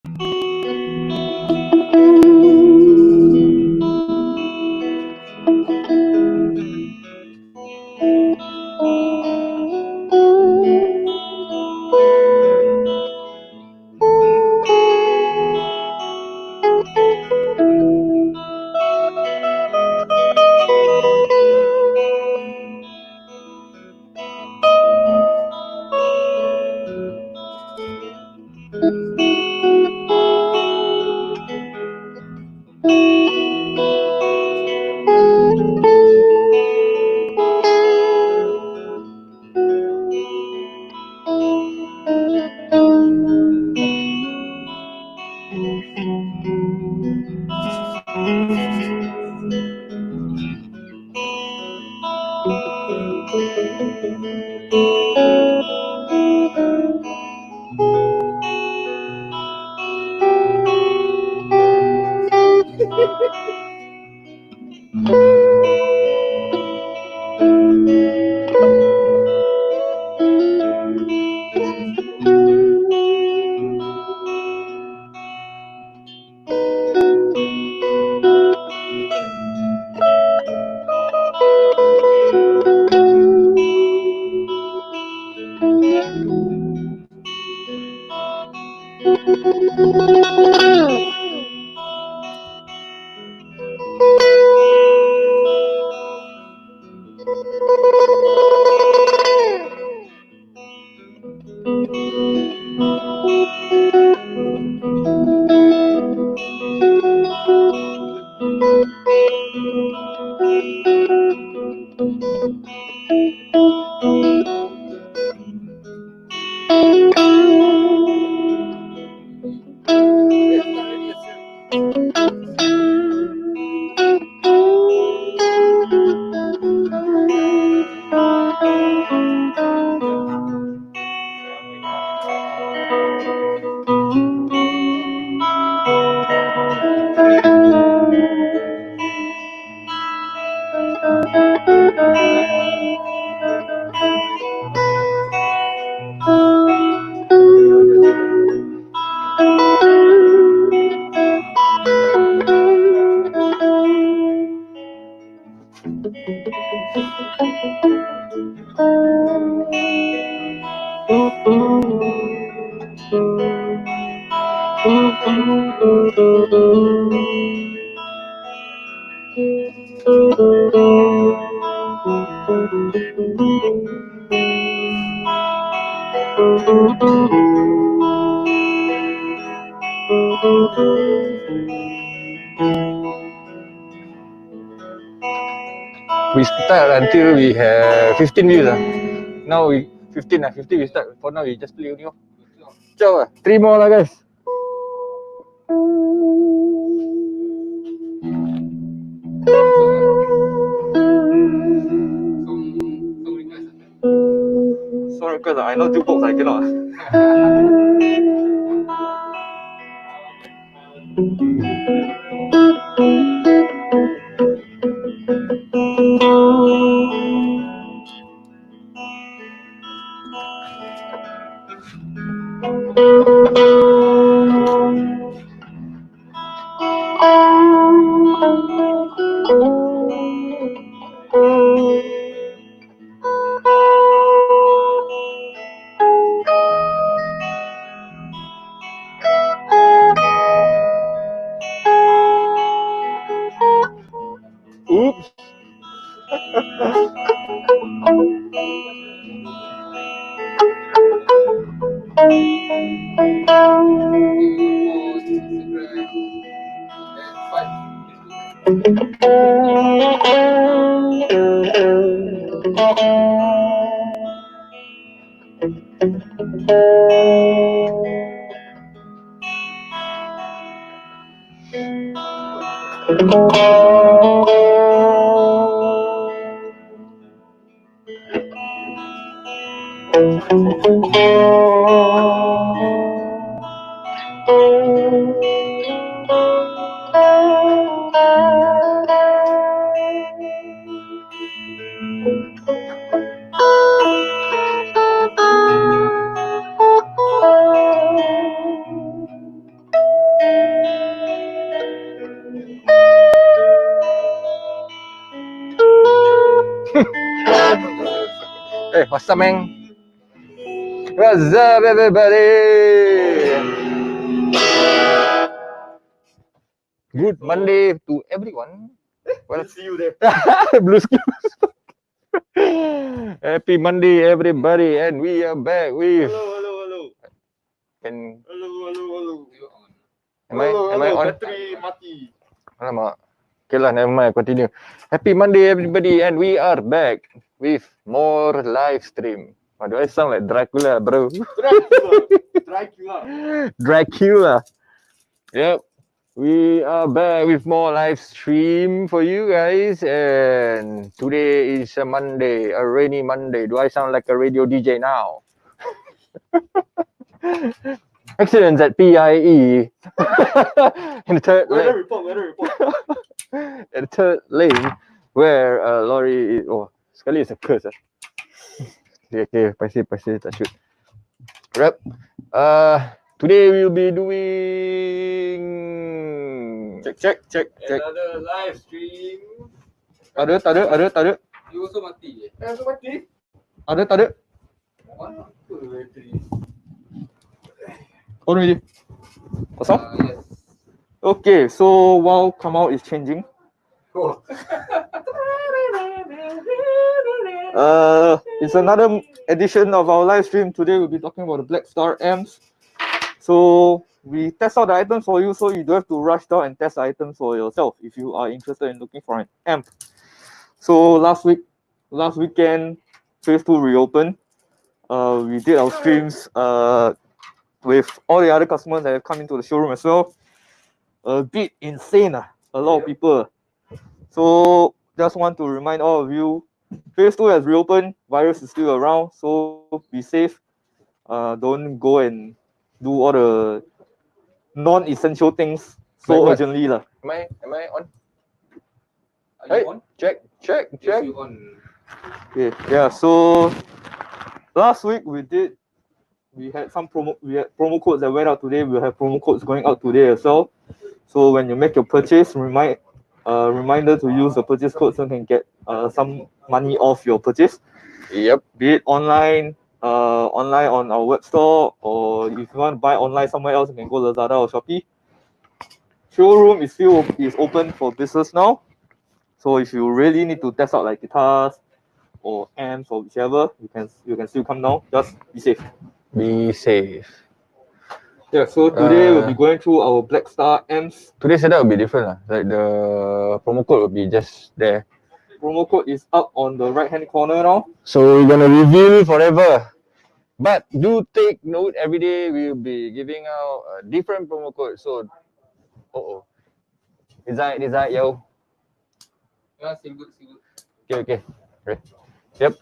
We start until we have 15 views. Now we 15 we start. For now we just play only. Ciao. 3 more lah guys. Sorry, because I know jukebox I cannot. Oops. Hey, what's up, man? What's up, everybody? Good Monday to everyone. Well, See you there. Blue skills. Happy Monday, everybody, and we are back with. Hello. Can Hello. am I on? Battery mati. Alamak. Okay lah, never mind. Continue. Happy Monday, everybody, and we are back with more live stream. Why do I sound like Dracula, bro? Dracula. Yep. We are back with more live stream for you guys, and today is a Monday, a rainy Monday. Do I sound like a radio DJ now? Accidents at PIE. In the third lane. Weather report. At the third lane, where lorry is, sekali is a curse. Okay, paisi, tak shoot. Right. Today we'll be doing check. Another live stream. Ada. You also mati. Ada. On already. Kosong? Yes. Okay, so while Kamal is changing, Oh. it's another edition of our live stream. Today we'll be talking about the Blackstar amps. So we test out the items for you, so you don't have to rush down and test the items for yourself if you are interested in looking for an amp. So last weekend, Phase 2 reopened. We did our streams with all the other customers that have come into the showroom as well. A bit insane, a lot of people. So just want to remind all of you, Phase 2 has reopened, virus is still around, so be safe. Don't go and do all the non-essential things so urgently. Am I on? Are you on? Check. Yes, you on. Okay, yeah, so last week we had promo codes that went out today. We'll have promo codes going out today as well. So when you make your purchase, reminder to use the purchase code so you can get some money off your purchase. Yep. Be it online on our web store, or if you want to buy online somewhere else, you can go Lazada or Shopee. Showroom is open for business now. So if you really need to test out like guitars or amps or whichever, you can still come down. Just be safe. Be safe. Yeah, so today we'll be going through our Blackstar amps. Today's setup will be different. Like the promo code will be just there. Promo code is up on the right hand corner now. So we're gonna reveal forever. But do take note, every day we'll be giving out a different promo code. So, Design, yo. Yeah, still good. Okay. Right. Yep.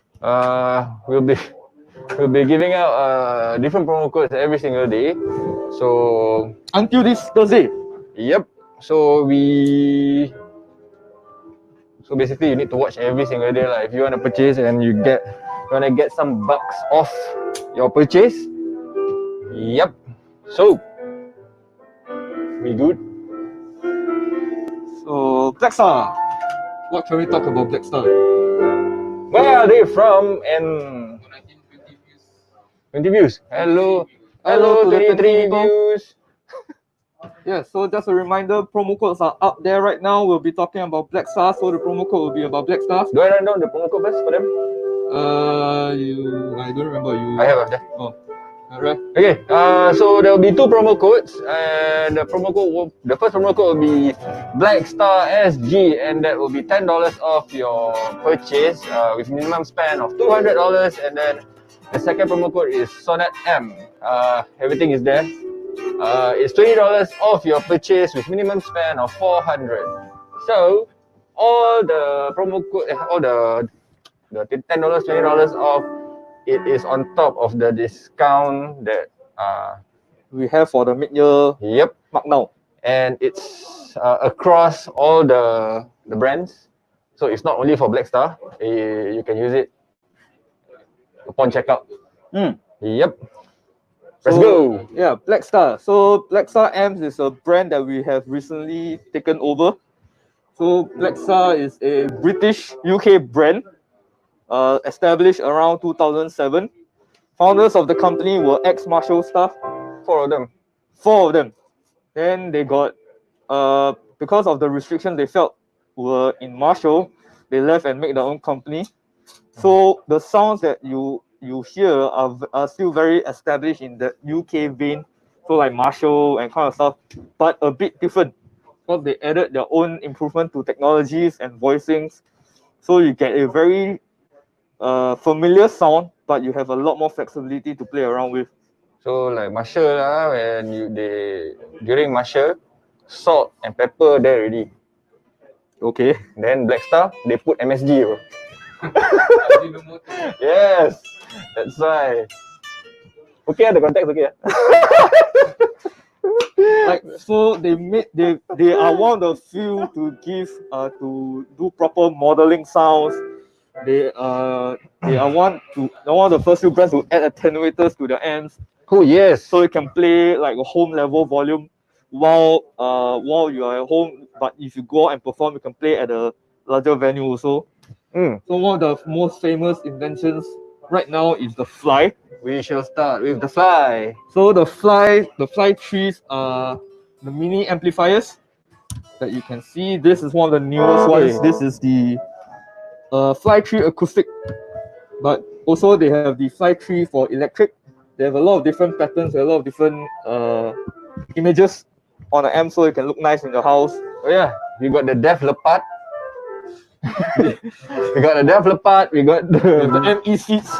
We'll be giving out different promo codes every single day. So until this Thursday. Yep. So basically you need to watch every single day. Like if you want to purchase and you want to get some bucks off your purchase. Yep. So we good. So Blackstar. What can we talk about Blackstar? Where are they from? And 20 views. Hello, 23 views. Yeah, so just a reminder, promo codes are up there right now. We'll be talking about Blackstar, so the promo code will be about Blackstar. Do I run down the promo code first for them? I don't remember. I have that. Oh. Alright. Okay. So there will be two promo codes, and the first promo code will be Blackstar SG, and that will be $10 off your purchase with minimum spend of $200, and then the second promo code is Sonnet M. Everything is there. It's $20 off your purchase with minimum spend of $400. So all the promo code, all the $10, $20 off, it is on top of the discount that we have for the mid-year markdown, and it's across all the brands. So it's not only for Blackstar. You can use it upon checkout. Yep. Let's go. Yeah, Blackstar. So Blackstar Amps is a brand that we have recently taken over. So Blackstar is a British UK brand. established around 2007. Founders of the company were ex-Marshall staff. Four of them. Four of them. Then they got, because of the restrictions they felt were in Marshall, they left and made their own company. So the sounds that you hear are still very established in the UK vein, so like Marshall and kind of stuff, but a bit different because they added their own improvement to technologies and voicings. So you get a very familiar sound, but you have a lot more flexibility to play around with. So like Marshall when during Marshall, salt and pepper there already. Okay. Then Blackstar, they put MSG, bro. Ajinomoto. Yes, that's why. Okay, the context okay. Like so they are one of the few to give to do proper modeling sounds. They are one of the first few brands to add attenuators to their amps, Oh yes. so you can play like a home level volume while you are at home. But if you go out and perform, you can play at a larger venue also. So one of the most famous inventions right now is the Fly. We shall start with the Fly. So the Fly trees are the mini amplifiers that you can see. This is one of the newest ones. This is the Fly Tree acoustic, but also they have the Fly Tree for electric. They have a lot of different patterns, a lot of different images on the amp, so it can look nice in your house. Oh yeah, we got the Def Leppard. We got the Def Leppard. We got The ME seats.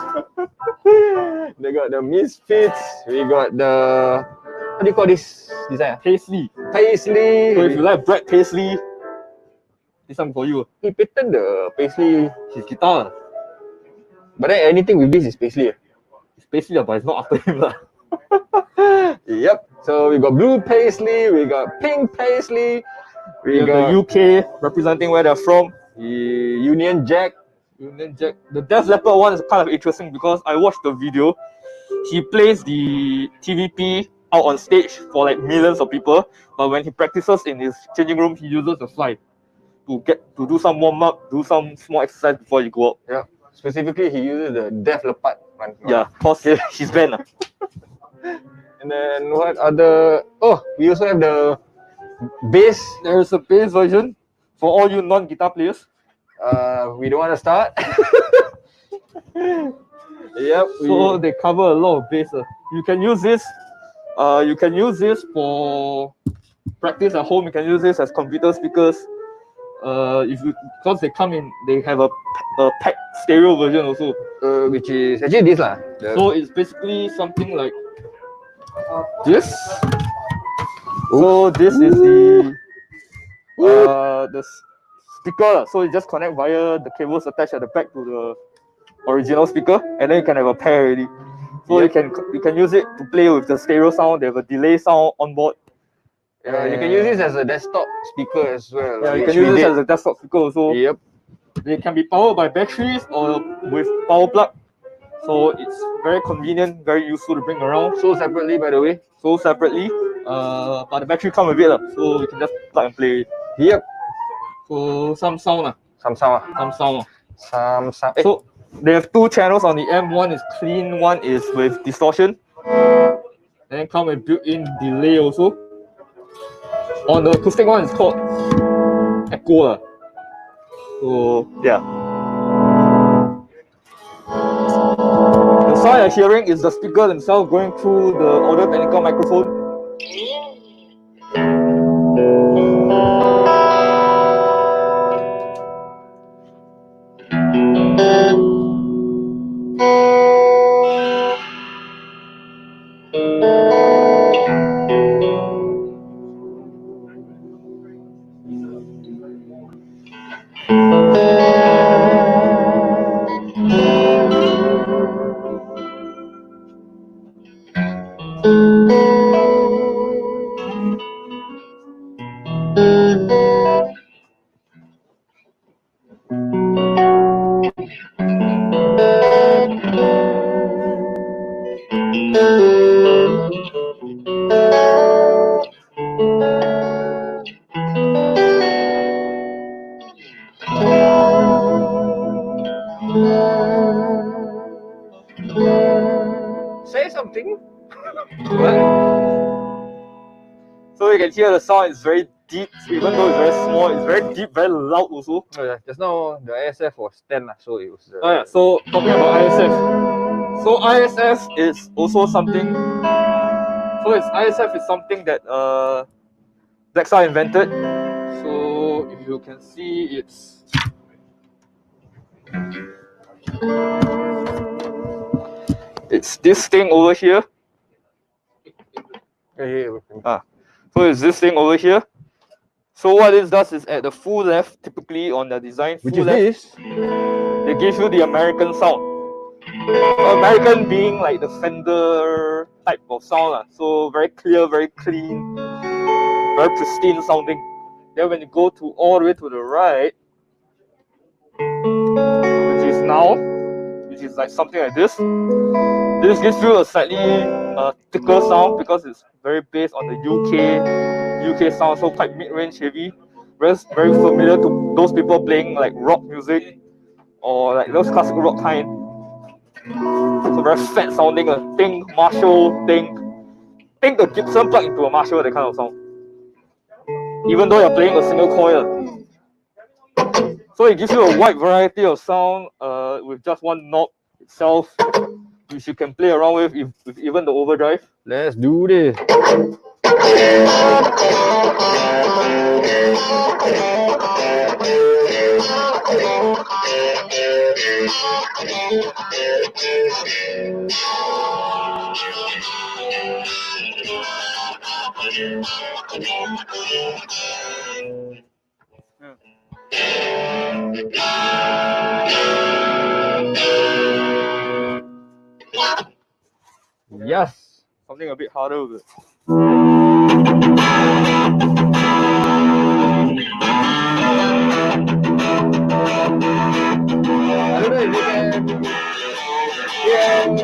They got the Misfits. We got the, what do you call this design? Paisley. Paisley. So if you like Brad Paisley, this one for you. He patented the Paisley. His guitar. But then anything with this is Paisley. It's Paisley, but it's not after him. Yep. So we got blue Paisley. We got pink Paisley. We got the UK representing where they're from. Union Jack. Union Jack. The Def Leppard one is kind of interesting because I watched the video. He plays the TVP out on stage for like millions of people, but when he practices in his changing room, he uses the Fly to do some warm up, do some small exercise before you go out. Yeah. Specifically, he uses the Def Leppard one. Yeah, cause he's banned. And then what other? Oh, we also have the bass. There's a bass version for all you non-guitar players. We don't want to start. Yep. So they cover a lot of bass. You can use this. You can use this for practice at home. You can use this as computer speakers. Because they have a packed stereo version also. Which is actually this lah. So it's basically something like this. So this is the speaker. So you just connect via the cables attached at the back to the original speaker, and then you can have a pair already. So you can use it to play with the stereo sound. They have a delay sound on board. Yeah, you can use this as a desktop speaker as well. Yeah, you can use this as a desktop speaker also. Yep. They can be powered by batteries or with power plug. So it's very convenient, very useful to bring around. Sold separately, by the way. Sold separately. But the battery comes with it, so you can just plug and play. Yep. So some sound. Some sound. Some sound. So they have two channels on the amp. One is clean, one is with distortion. Then come with built-in delay also. On the acoustic one, it's called Echo. So yeah. The sound you're hearing is the speaker themselves going through the Audio Technica microphone. So you can hear the sound is very deep, even though it's very small, it's very deep, very loud also. Oh yeah, just now the ISF was 10 so it was Oh yeah, so talking about ISF. So ISF is also something, ISF is something that Blackstar invented. So if you can see, it's this thing over here. So it's this thing over here. So what this does is at the full left, typically on the design, which full is left, this? they give you the American sound. So American being like the Fender type of sound. So very clear, very clean, very pristine sounding. Then when you go to all the way to the right, which is like something like this. This gives you a slightly thicker sound because it's very based on the UK sound, so quite mid-range heavy. Very familiar to those people playing like rock music or like those classical rock kind. So very fat sounding. Think Marshall, think the Gibson plug into a Marshall, that kind of sound. Even though you're playing a single coil. So it gives you a wide variety of sound with just one knob itself, which you can play around with even the overdrive. Let's do this. Yes. Something a bit harder with it. I don't know if you can hear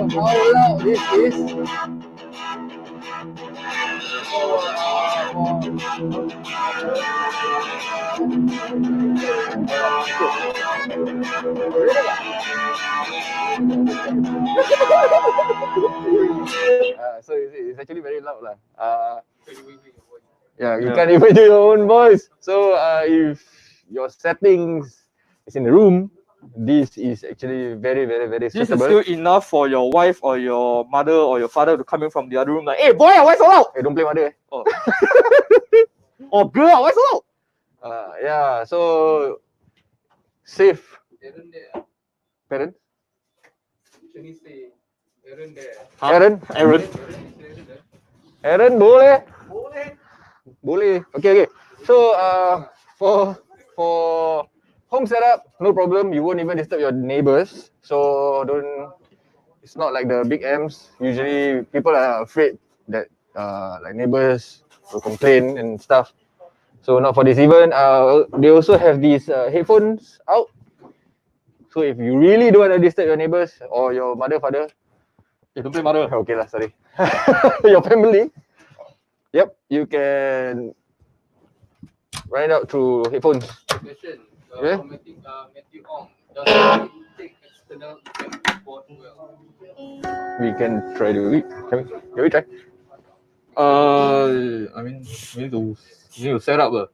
how loud this is. So it's actually very loud lah. Yeah, you can't even do your own voice. So if your settings is in the room, this is actually very This suitable. is still enough for your wife or your mother or your father to come in from the other room like, hey boy, why so loud? Hey, don't play mother. Oh. Or girl, why so loud? Yeah, so safe. Parent? Aaron boleh? Boleh. Okay. So for home setup, no problem. You won't even disturb your neighbors. So it's not like the big amps. Usually people are afraid that like neighbors will complain and stuff. So not for this. Even they also have these headphones out. So if you really don't want to disturb your neighbors or your mother, father, don't play mother. Okay lah, sorry. Your family. Yep, you can run it out through headphones. Question. Yeah? Matthew Ong, does it take external keyboard well? We can try to read. Can we try? I mean, we need to set up.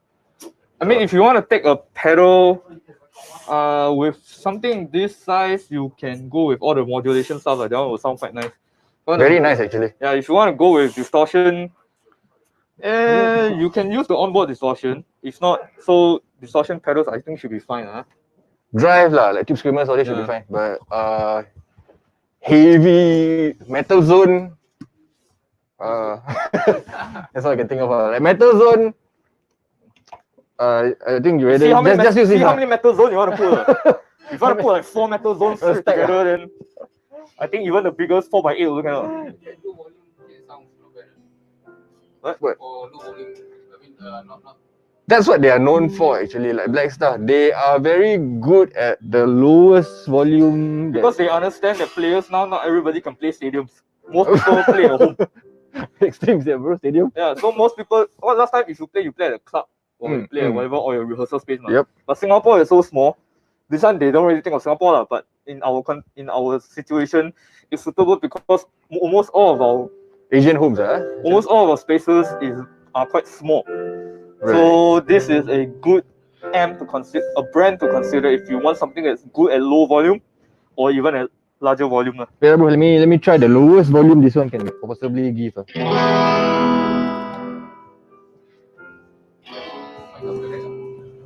I mean, if you want to take a pedal with something this size, you can go with all the modulation stuff. That one will sound quite nice. Very nice, actually. Yeah, if you want to go with distortion, you can use the onboard distortion. If not, so distortion pedals I think should be fine. Drive lah, like tube screamers, all this should be fine. But heavy metal zone, that's all I can think of. Like metal zone, I think you ready. Just use see how many metal zones you want to put. If you want to put like 4 metal zones together, then I think even the biggest 4x8 also cannot. Low volume sounds not bad. What? Or low volume, I mean, not. That's what they are known for, actually. Like Blackstar, they are very good at the lowest volume. Because they understand that players now, not everybody can play stadiums. Most people play at home. Extremes, yeah, bro, stadium. Yeah, so most people. Last time if you play at a club or you play at whatever or your rehearsal space. Yep. But Singapore is so small. This one they don't really think of Singapore lah, but in our situation, it's suitable because almost all of our Asian homes, almost all of our spaces is are quite small. Right. So this is a good amp to consider, a brand to consider if you want something that's good at low volume or even at larger volume. Yeah, bro, let me try the lowest volume this one can possibly give.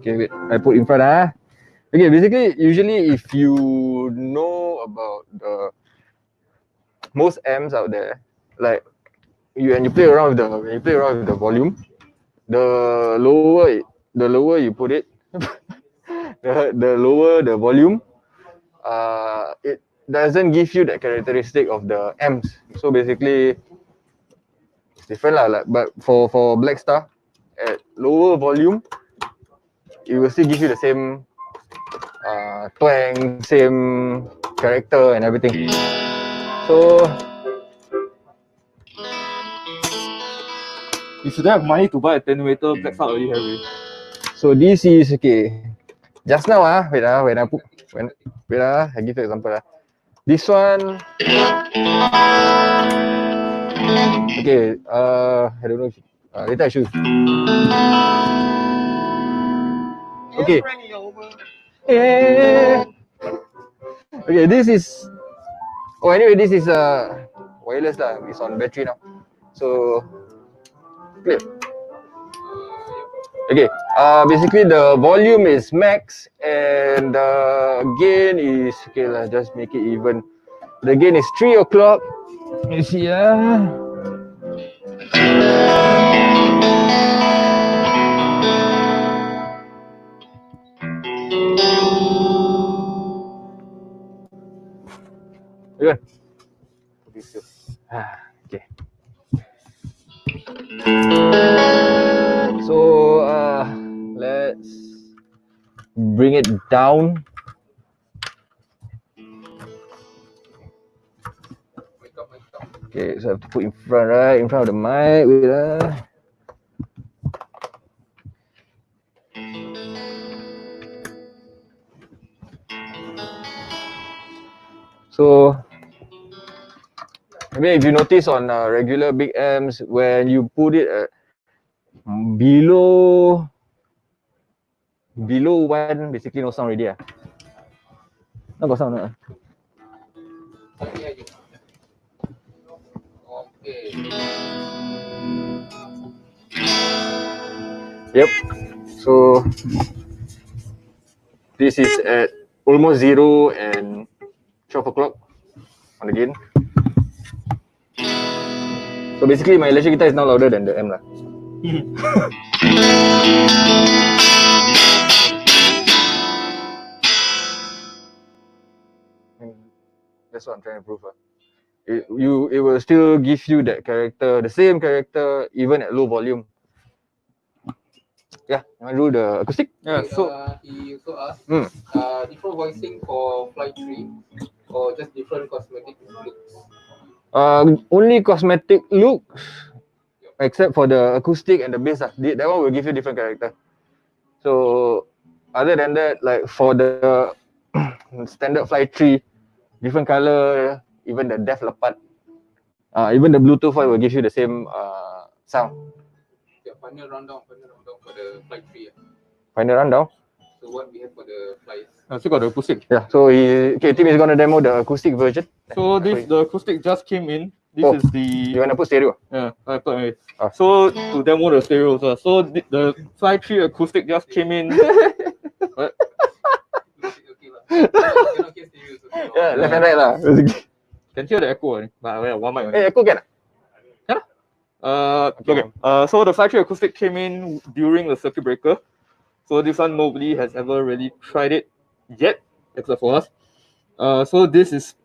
Okay, wait. I put in front. Okay, basically, usually if you know about the most amps out there, like you play around with the volume, the lower you put it, the lower the volume, it doesn't give you that characteristic of the amps. So basically, it's different lah. Like, but for Blackstar, at lower volume, it will still give you the same twang, same character and everything. So If you don't have money to buy attenuator, Blackstar already have it. so this is okay. Just now wait I give you example This one, okay. I don't know if later I show you. Okay. Yeah. Okay, this is. Oh, anyway, this is wireless lah. It's on battery now. So clear. Okay. Basically the volume is max and the gain is okay lah. Just make it even. The gain is 3 o'clock. You see Good. Okay. So let's bring it down. Okay, so I have to put in front, right? In front of the mic. Wait So maybe if you notice on regular big amps, when you put it at below 1, basically no sound already. No got sound. Okay. Yep. So this is at almost 0 and 12 o'clock on the gain. So basically my electric guitar is now louder than the amp lah. That's what I'm trying to prove. It will still give you that character, the same character, even at low volume. Yeah, you want to do the acoustic? Yeah, so he also asked different voicing for Flight 3 or just different cosmetic looks. Only cosmetic looks, except for the acoustic and the bass. That one will give you different character. So other than that, like for the standard Flight 3, different color, even the depth lepat, even the Bluetooth one will give you the same sound. Yeah, final rundown for the Flight 3. Final rundown. So what we have for the flights? still got the acoustic. Yeah, so Tim is gonna demo the acoustic version. So the acoustic just came in. This is the. You wanna put stereo? Yeah, I put it. So to demo the stereo also. So the Fly 3 acoustic just came in. What? Okay lah. Cannot hear stereo. Yeah, left and right lah. Can hear the echo, but one mic. Hey, echo can? Okay. So the Fly 3 acoustic came in during the circuit breaker. So this one nobody has ever really tried it yet, except for us. So this is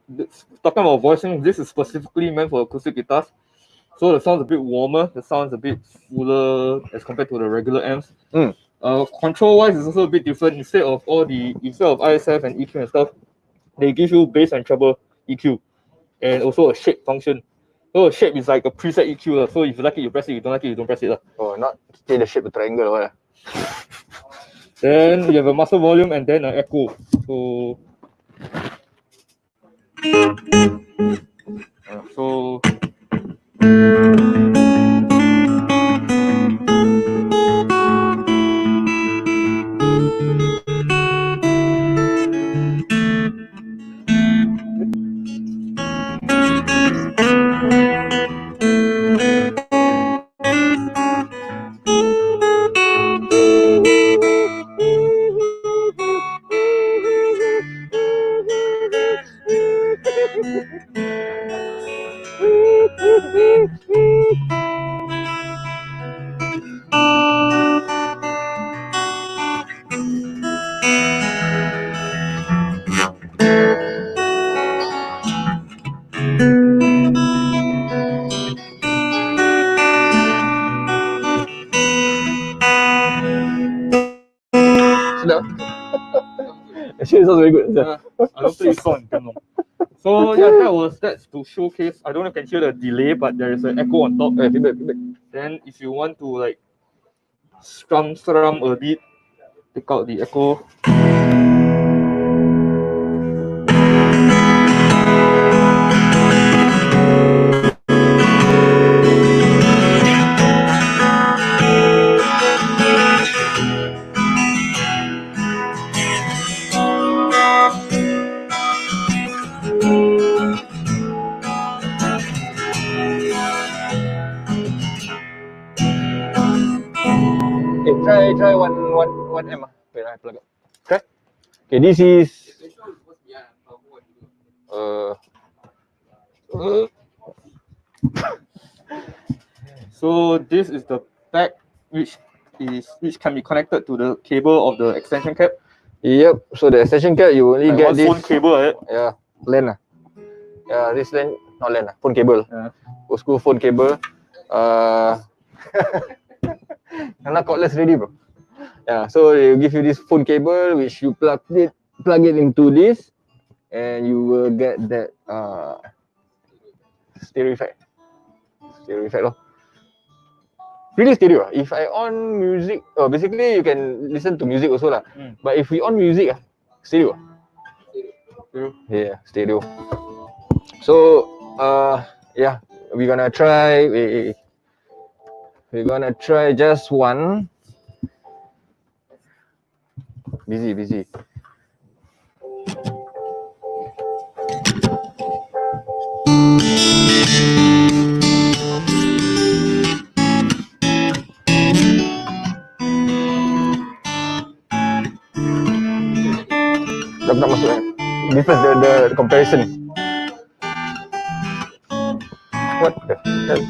talking about voicing. This is specifically meant for acoustic guitars. So the sound's a bit warmer. The sound's a bit fuller as compared to the regular amps. Control-wise, it's also a bit different. Instead of ISF and EQ and stuff, they give you bass and treble EQ, and also a shape function. So a shape is like a preset EQ. So if you like it, you press it. If you don't like it, you don't press it. Oh, not change the shape of triangle or what? Then you have a master volume and then an echo. So sedap. Actually, it sounds very good. I don't play this song in damn long. So yeah, that's to showcase. I don't know if you can hear the delay, but there is an echo on top. Feedback. Then if you want to like strum a bit, take out the echo. Okay, try one M. Wait, I plug up. Okay. Okay, this is So this is the back which can be connected to the cable of the extension cap. Yep. So the extension cap you only Like get one this phone cable, right? Yeah, LAN. Yeah, this LAN, not LAN, phone cable. Yeah. Old school phone cable. Not cordless ready, bro. Yeah, so they give you this phone cable which you plug it into this, and you will get that stereo effect. Lor. Really stereo. If I on music, basically you can listen to music also lah. But if we on music, stereo. Yeah, stereo. So yeah, we're gonna try. We're gonna try just one. Busy. Tak masuk kan? This is the comparison. What the hell?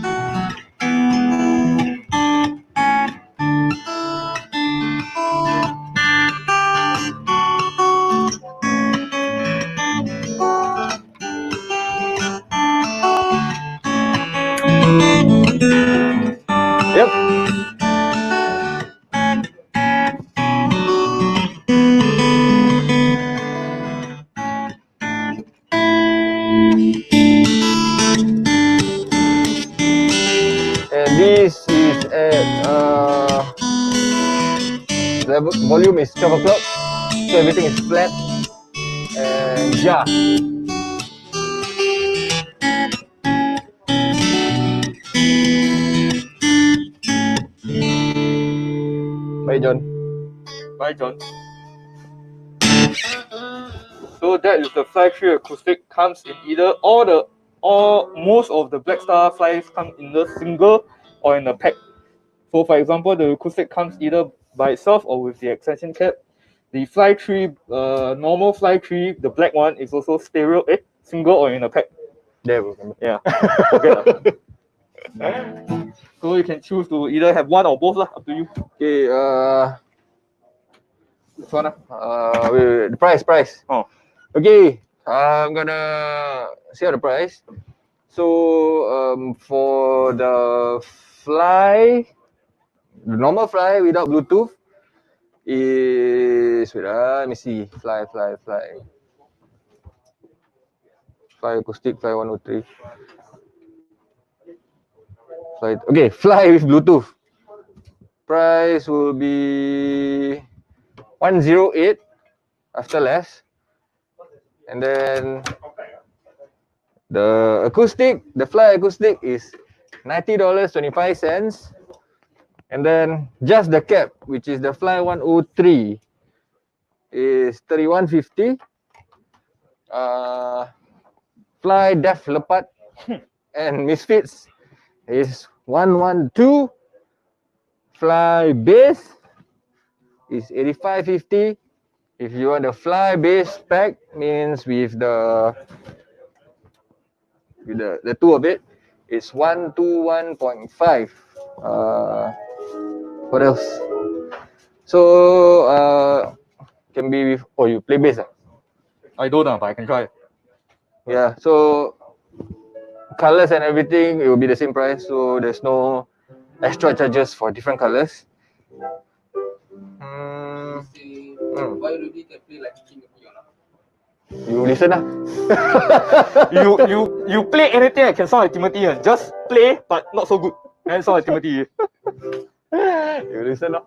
Yep. And this is at the volume is 12 o'clock, so everything is flat. And yeah. Bye, John. Bye, John. So that is the Fly 3 acoustic. Comes in either most of the Blackstar Flies come in the single or in a pack. So for example, the acoustic comes either by itself or with the extension cap. The Fly 3, normal Fly 3, the black one is also stereo, single or in a pack. There we go. Yeah. So you can choose to either have one or both lah, up to you. Okay, Which one? Wait, the price. Oh. Okay, I'm gonna say the price. So for the Fly, the normal Fly without Bluetooth is let me see. Fly acoustic, Fly 103. Okay, Fly with Bluetooth. Price will be 108 after less. And then the acoustic, the Fly acoustic is $90.25. And then just the cap, which is the Fly 103, is $31.50. Fly Def Leopard and Misfits is $112. Fly Bass is $85.50. If you want the Fly Bass pack, means with the two of it, it's $121.5. What else? So can be with you play bass? I don't know, but I can try. Yeah, so colors and everything, it will be the same price, so there's no extra charges for different colors. Why Rudy can play like king of piano? You listen lah. you play anything that can sound like Timothy, and just play but not so good. And sound like Timothy. You listen lah.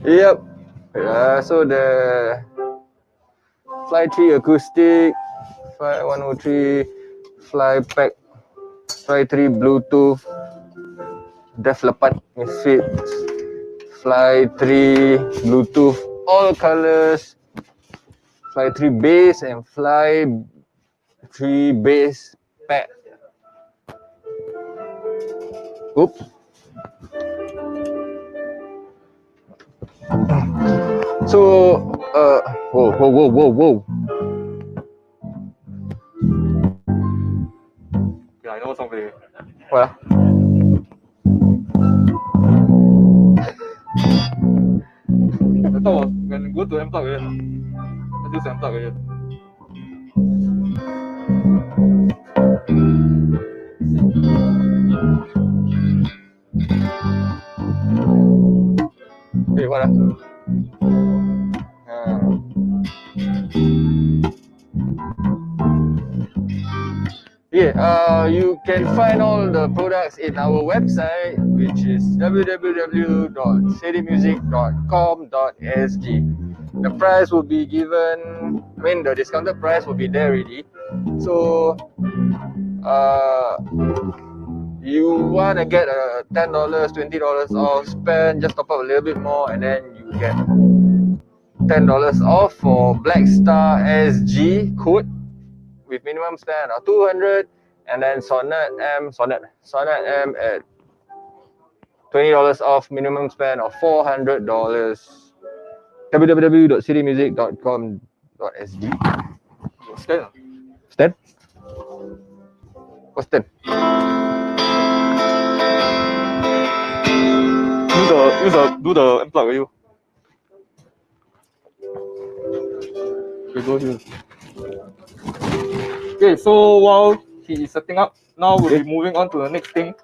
Yep. So the Fly 3 acoustic, Fly 103, Fly Pack, Fly 3 Bluetooth, Def Leppard Misfits, Fly 3 Bluetooth, all colors, Fly 3 bass and Fly 3 bass pack. Oops. So, whoa. Yeah, I know somebody. What? I thought when you go to unplug it, I just unplug it. Hey, what? You can find all the products in our website, which is www.citymusic.com.sg. The price will be given, the discounted price will be there already. So, you want to get a $10, $20 off, spend, just top up a little bit more, and then you get $10 off for Blackstar SG code with minimum spend of 200, and then Sonnet M at $20 off, minimum spend of $400. www.citymusic.com.sg. Stand? What's stand? Do the unplug with you. Okay, go here. Okay, so while he is setting up, now we'll be moving on to the next thing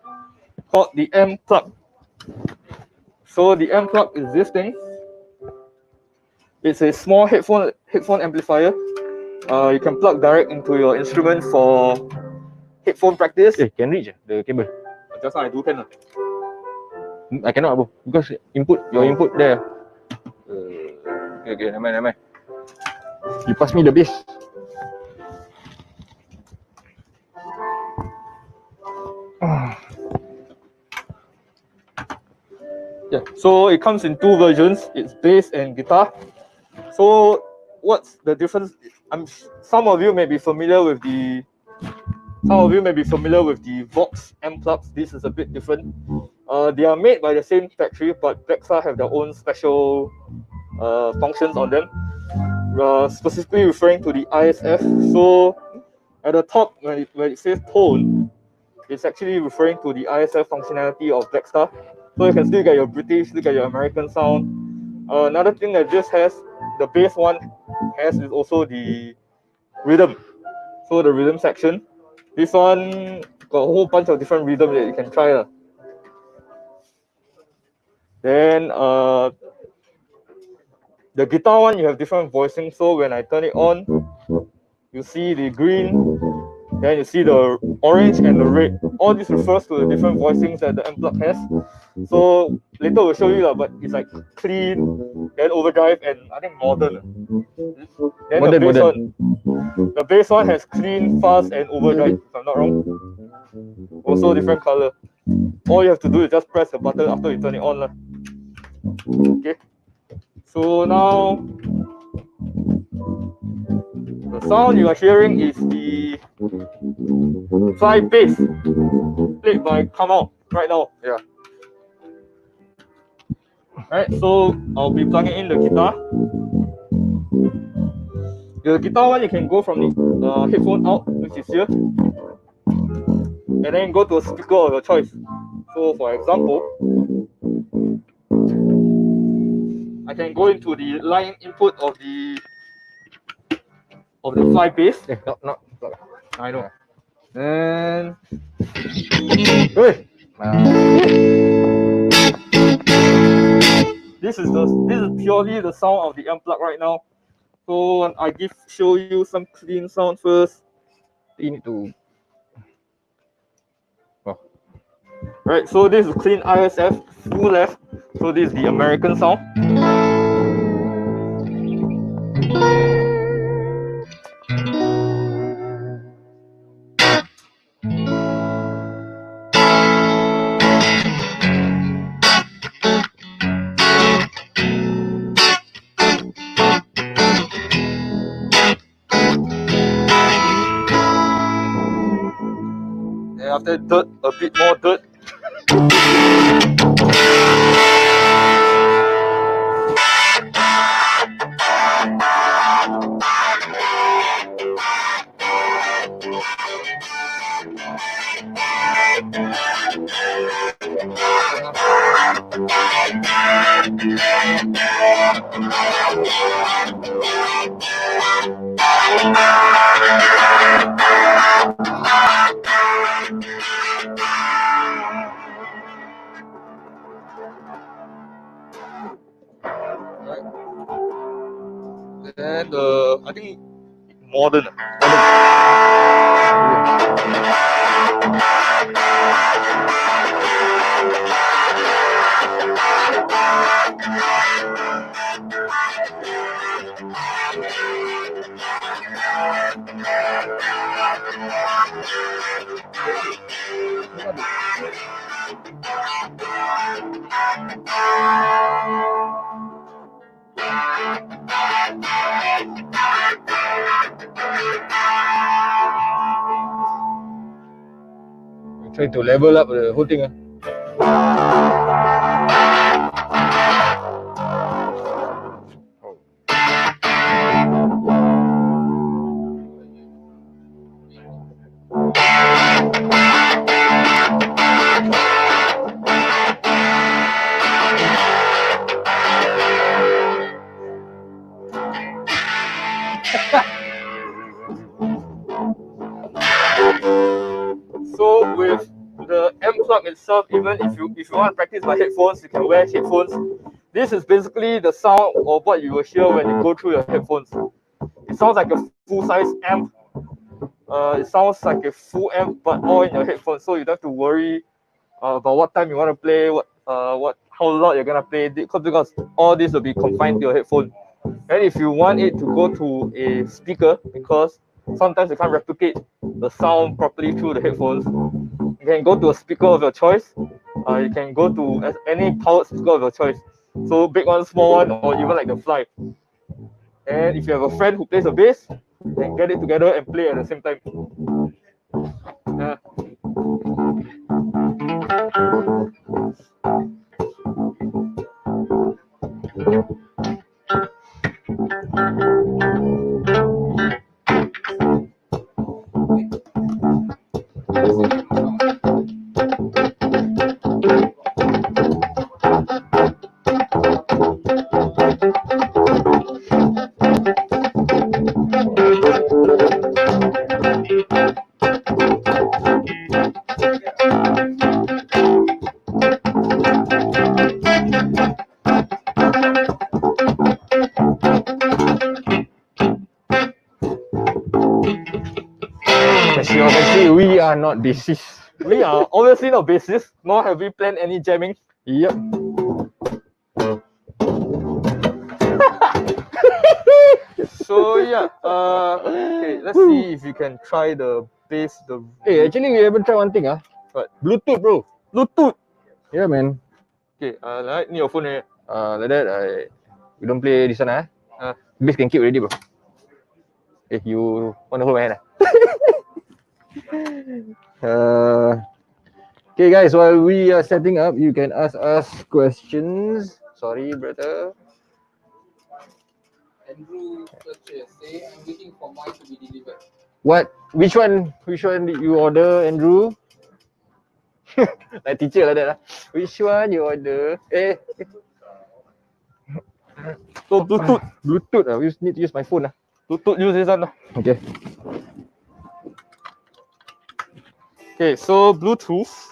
called the M plug. So the M plug is this thing. It's a small headphone amplifier. You can plug direct into your instrument for headphone practice. Can reach the cable. Just now I do can. I cannot because your input there. Okay, never mind. You pass me the bass. Yeah, so it comes in two versions. It's bass and guitar. So what's the difference? Some of you may be familiar with the Vox M plugs. This is a bit different. They are made by the same factory, but Blackstar have their own special functions on them. Specifically referring to the ISF. So at the top, when it says tone, it's actually referring to the ISF functionality of Blackstar. So you can still get your British, still get your American sound. Another thing that this has, the bass one has, is also the rhythm. So the rhythm section. This one got a whole bunch of different rhythms that you can try. Then the guitar one, you have different voicing. So when I turn it on, you see the green, then you see the orange and the red. All this refers to the different voicings that the M-Plug has. So later we'll show you, but it's like clean, then overdrive, and I think modern. Then the bass one has clean, fast, and overdrive, if I'm not wrong. Also different color. All you have to do is just press the button after you turn it on. Okay. So now the sound you are hearing is the Fly bass played by Kamal right now. Yeah. Alright, so I'll be plugging in the guitar. The guitar one, you can go from the headphone out, which is here, and then go to a speaker of your choice. So for example, I can go into the line input of the Fly bass. No. I know. And this this is purely the sound of the amp plug right now. So I show you some clean sound first. You need to. Oh. Right, so this is clean ISF full left. So this is the American sound. And after dirt, a bit more dirt. And I think modern. Try to level up the whole thing. So with the amp plug itself, even if you want to practice by headphones, you can wear headphones. This is basically the sound of what you will hear when you go through your headphones. It sounds like a full-size amp. It sounds like a full amp, but all in your headphones. So you don't have to worry about what time you want to play, how loud you're gonna play, because all this will be confined to your headphone. And if you want it to go to a speaker, because sometimes you can't replicate the sound properly through the headphones, you can go to a speaker of your choice. You can go to any powered speaker of your choice. So big one, small one, or even like the Fly. And if you have a friend who plays a bass, you can get it together and play at the same time. As you can see, we are not bassists. We are obviously not bassists, nor have we planned any jamming. Yep. So yeah, okay, let's see if you can try the bass. Hey, actually we haven't tried one thing. What? Bluetooth, bro. Bluetooth. Yeah, man. Okay, like need your phone here. Like that, we don't play this one. Bass can keep already, bro. If you want to hold my hand. Okay, guys, while we are setting up, you can ask us questions. Sorry, brother. Andrew purchase. Say I'm waiting for mine to be delivered. What? Which one did you order, Andrew? Like teacher like that. Which one you order? So Bluetooth. Bluetooth. We need to use my phone. Bluetooth, use this one. Okay. Okay, so Bluetooth.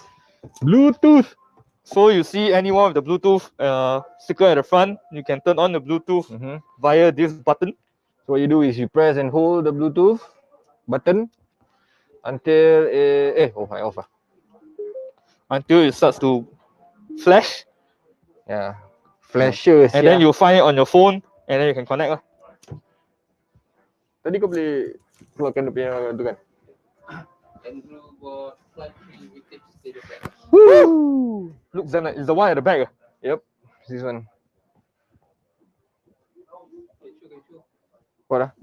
Bluetooth. So you see anyone with the Bluetooth sticker at the front, you can turn on the Bluetooth via this button. So what you do is you press and hold the Bluetooth button until I off. Until it starts to flash. Yeah. Flashes. And then you'll find it on your phone and then you can connect. Tadi kau boleh keluarkan dia punya tu kan? Andrew bought Flight 3 vintage stereo pack. Woo! Look, Zen, is the one at the back. Yep, this one. Show. What?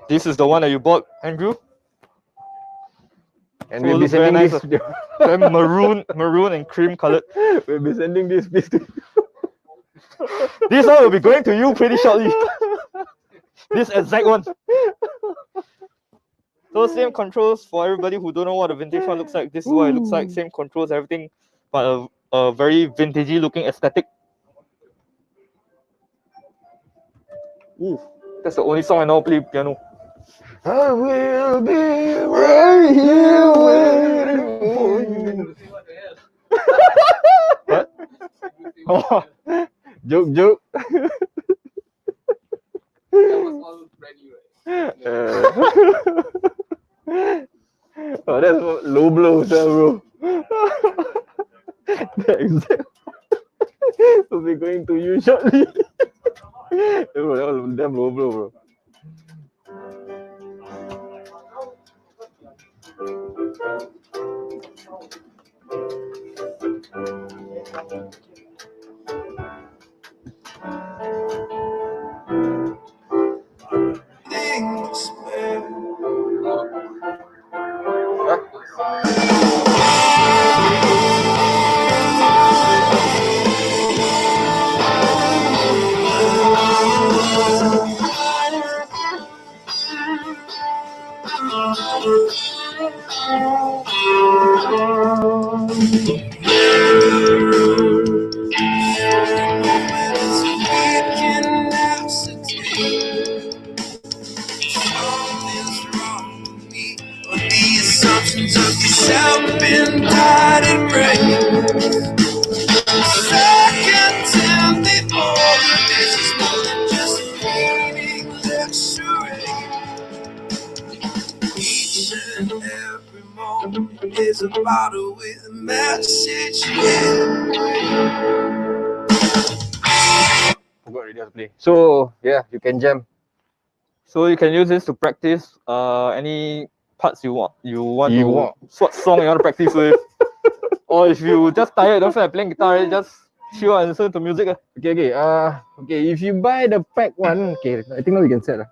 This is the one that you bought, Andrew. And So we'll be sending nice, this. Very maroon and cream colored. We'll be sending this piece to you. This one will be going to you pretty shortly. This exact one. So same controls for everybody who don't know what a vintage one looks like. This is what it looks like. Same controls, everything, but a very vintagey looking aesthetic. Ooh, that's the only song I know play piano. I will be right here waiting for you. What? Oh, Joke. That was all brand new, right? Oh, that's low blow, bro. The exact will be going to you shortly. Bro, that was damn low blow, bro. Is a bottle with a message. Forgot already how to play. So yeah, you can jam. so you can use this to practice any parts you want. What song you want to practice with. Or if you just tired, don't feel like playing guitar, just chill and listen to music. Okay. Okay. If you buy the pack one, okay, I think now we can set.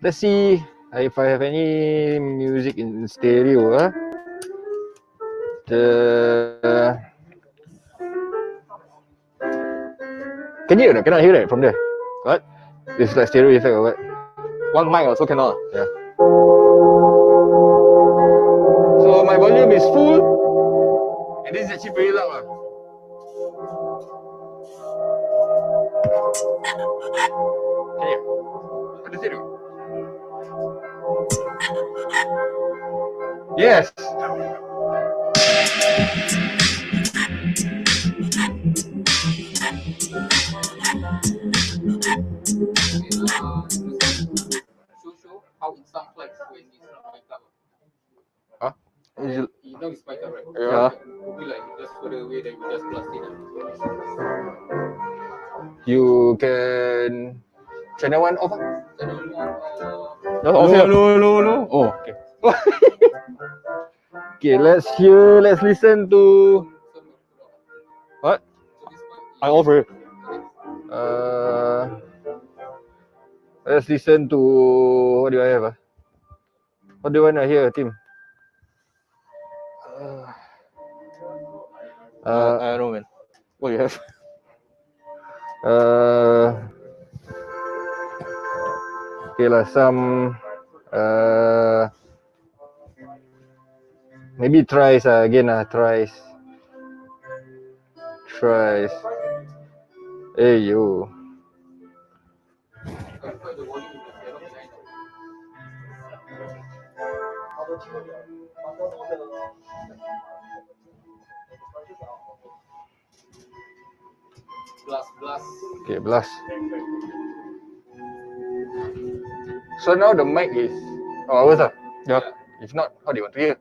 Let's see if I have any music in stereo. Can you hear? Cannot hear it from there. What? It's like stereo effect or what? One mic also cannot. Yeah. So my volume is full, and this is actually very loud. Can you? What does it do? Yes. Show how it sounds like when it's not mic'd up. Huh? You know it's mic'd up, right? Yeah. Probably like just further away that we just blast it. You can channel one off. Channel one, Just off here. No. Oh, okay. Okay, let's listen to What? so this one, I offer it. let's listen to what do I have? What do you want to hear, Tim? I don't know, man. What do you have? Okay lah, some maybe tries again tries. Hey yo. Blast. Okay, blast. So now the mic is ours lah. Yeah. If not, how do you want to hear?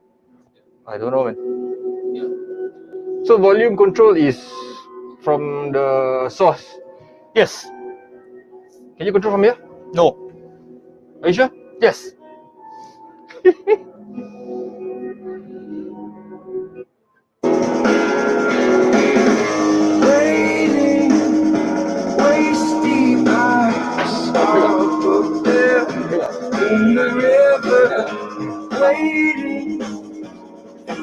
I don't know, man. Yeah. So volume control is from the source. Yes. Can you control from here? No. Are you sure? Yes. Waiting, wasting hours up there in the river. Waiting,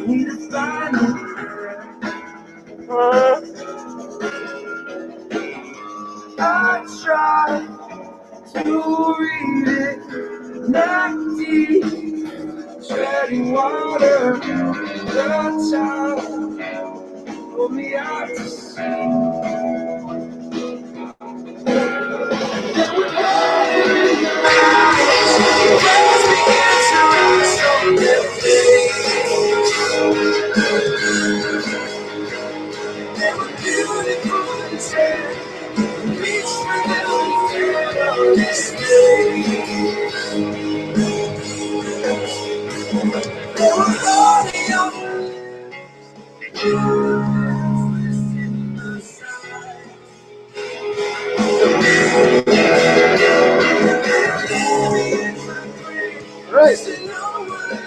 need to find it. I try to read it, not deep, treading water. The time pulled me out to sea.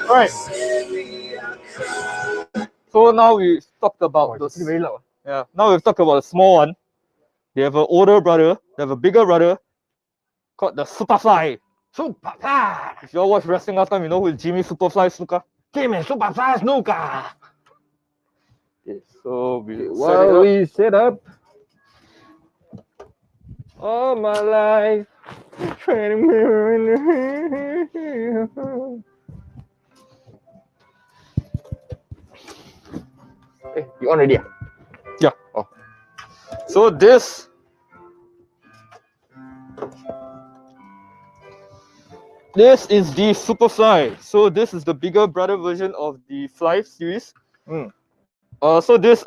Right. So now we talked about It's very loud. Yeah. Now we've talked about the small one. They have an older brother. They have a bigger brother called the Superfly. Superfly. If you all watch wrestling last time, you know who is Jimmy Superfly Snuka. Okay, man, Superfly snooker. Okay, so we While we set up all my life, trying to Hey, you on already? Yeah. Oh. So this is the Superfly. So this is the bigger brother version of the Fly series. So this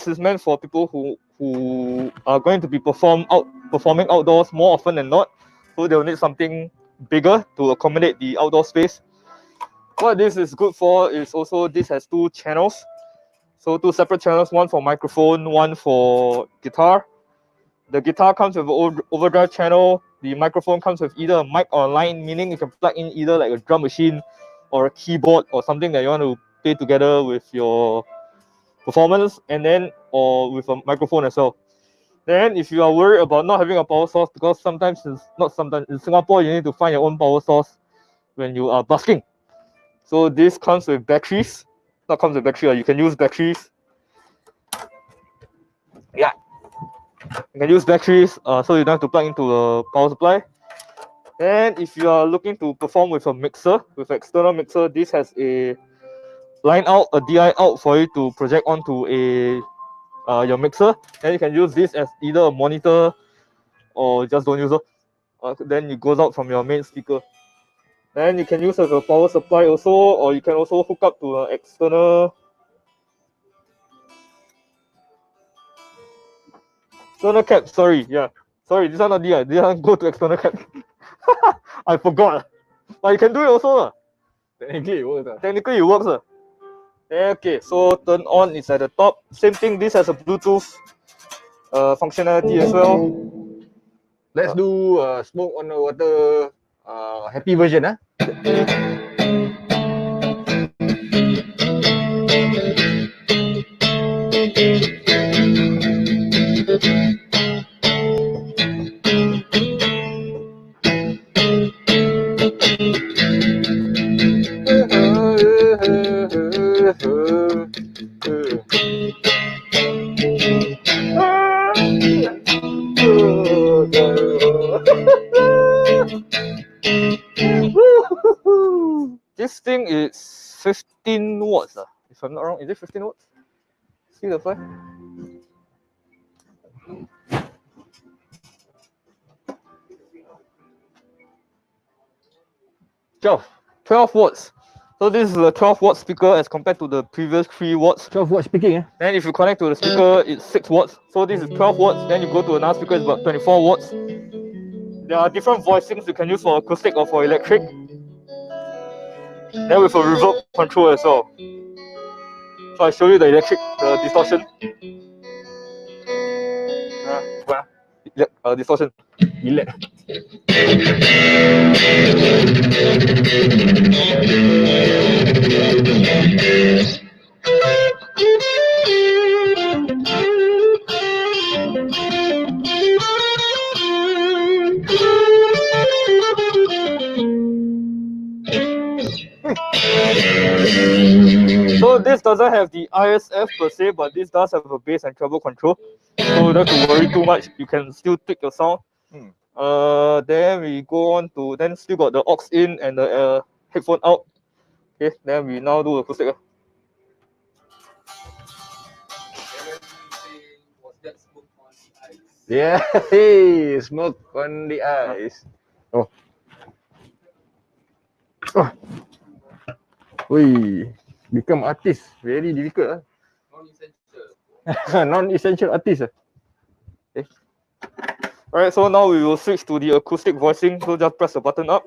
is meant for people who are going to be performing outdoors more often than not. So they'll need something bigger to accommodate the outdoor space. What this is good for is also this has two channels. So two separate channels, one for microphone, one for guitar. The guitar comes with an overdrive channel. The microphone comes with either a mic or a line, meaning you can plug in either like a drum machine or a keyboard or something that you want to play together with your performance, and then or with a microphone as well. Then if you are worried about not having a power source, because in Singapore you need to find your own power source when you are busking. So this comes with batteries. Not comes with battery, you can use batteries. Yeah. You can use batteries, so you don't have to plug into a power supply. And if you are looking to perform with a mixer, with an external mixer, this has a line out, a DI out for you to project onto your mixer. Then you can use this as either a monitor or just don't use it. Then it goes out from your main speaker. Then you can use as a power supply also, or you can also hook up to an external cap. Sorry, this one not DI. This one go to external cap. I forgot. But you can do it also. Technically it works. Technically it works. Okay, so turn on is at the top. Same thing, this has a Bluetooth functionality as well. Let's do smoke on the water happy version, huh? This thing is 15 watts. If I'm not wrong, is it 15 watts? See the fly? Twelve watts. So this is a 12-watt speaker as compared to the previous 3 watts. 12-watt speaking, eh? Then if you connect to the speaker, it's 6 watts. So this is 12 watts. Then you go to another speaker, it's about 24 watts. There are different voicings you can use for acoustic or for electric. Then with a reverb control as well. So I show you the electric, the distortion. Distortion. Gila. So this doesn't have the ISF per se, but this does have a bass and treble control. So you don't have to worry too much. You can still tweak your sound. Then we go on to, then still got the aux in and the headphone out. Okay, then we now do acoustic. Was that smoke on the ice? Yeah, hey, smoke on the ice. Oh. Oh. Ui, become artist. Very difficult. Non-essential. Non-essential artist. Okay. Alright, so now we will switch to the acoustic voicing. So just press the button up.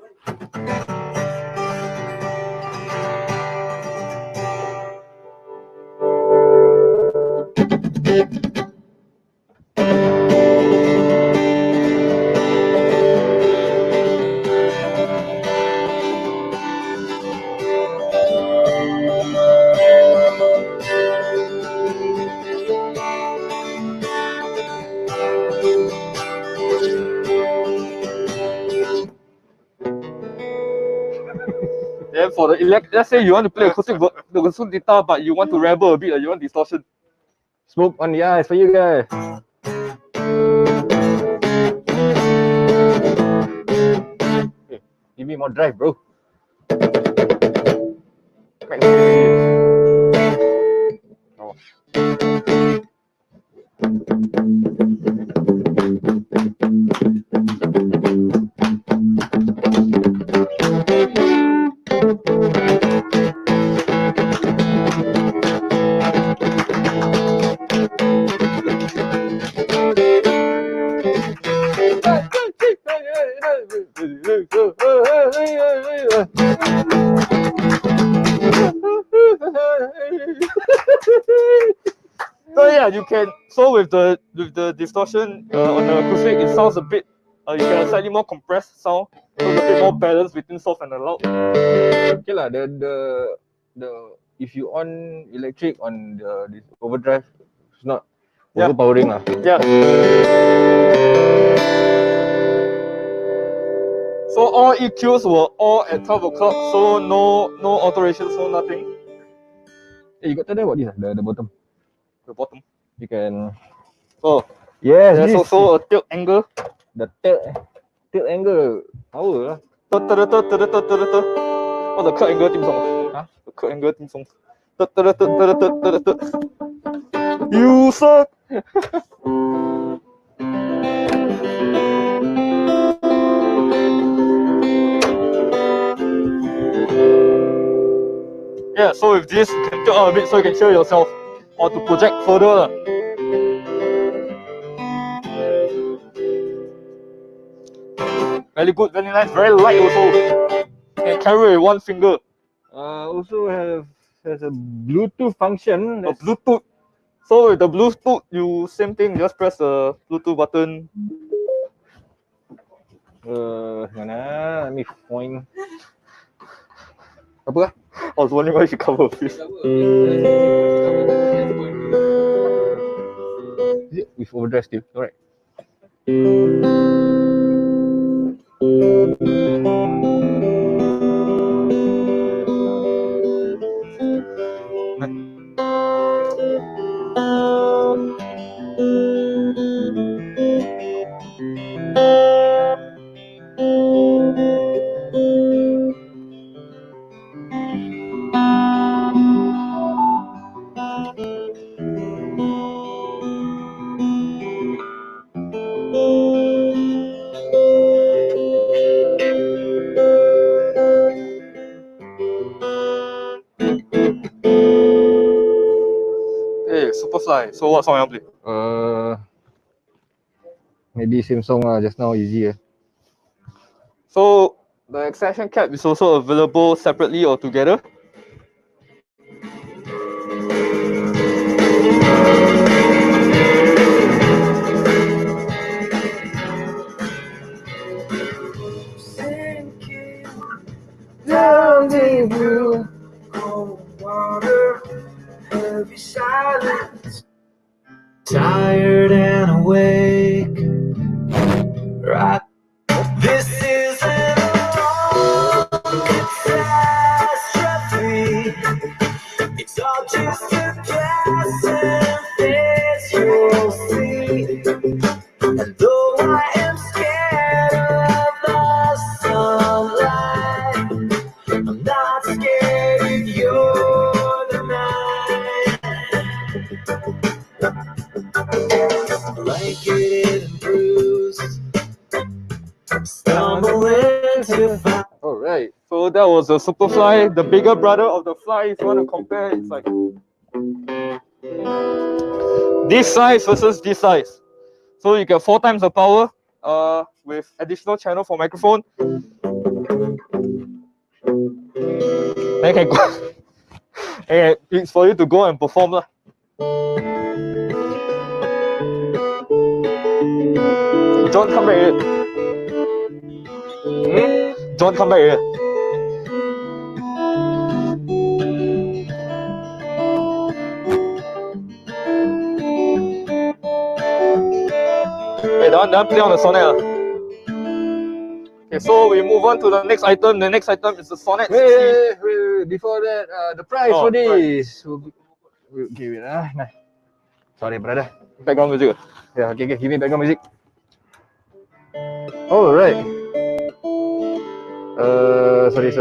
Then for the let's say you want to play acoustic guitar, but you want to rebel a bit, you want distortion. Smoke on the ice for you guys. Hey, give me more drive, bro. Oh. So yeah, you can. So with the distortion on the acoustic, it sounds a bit. You get a slightly more compressed sound, so it's a bit more balance between soft and the loud. Okay lah, the if you on electric on the this overdrive, it's not overpowering lah. Yeah. So all EQs were all at 12 o'clock, so no alterations, no nothing. Hey, you got tell them about this the bottom. The bottom. You can. Oh. Yes. There's This, also a tilt angle. the tilt angle power lah. Oh, the cut angle theme song. Huh? The cut angle theme song. You suck. Yeah, so with this, you can tilt out a bit so you can hear yourself or to project further. Very good, very nice, very light also. Can carry with one finger. Also has a Bluetooth function. A Bluetooth. So with the Bluetooth, you same thing, just press the Bluetooth button. Mana? Let me find. Apa? I was wondering why you cover this. Is it with overdrive still? Alright. Superfly. So what song you play? Maybe same song just now, easier. So the extension cap is also available separately or together. Sinking down deep blue, cold water, heavy silence. Tired and awake, right? This isn't a long catastrophe. It's all just a passing phase, you'll see. And though I am scared of the sunlight, I'm not scared if you're the night. Blanketed and bruised, stumbling to find. Alright. So that was the Superfly, the bigger brother of the Fly. If you want to compare, it's like this size versus this size. So you get 4 times the power with additional channel for microphone. Then you can go. And it's for you to go and perform lah. John, come back here. John, come back here. Hey, don't play on the Sonnet. Okay, so we move on to the next item. The next item is the Sonnet 60. Wait. Before that, the price for this. Okay, wait. Nah. Sorry, brother. Background music. Yeah, okay. Give me background music. Alright. Sorry.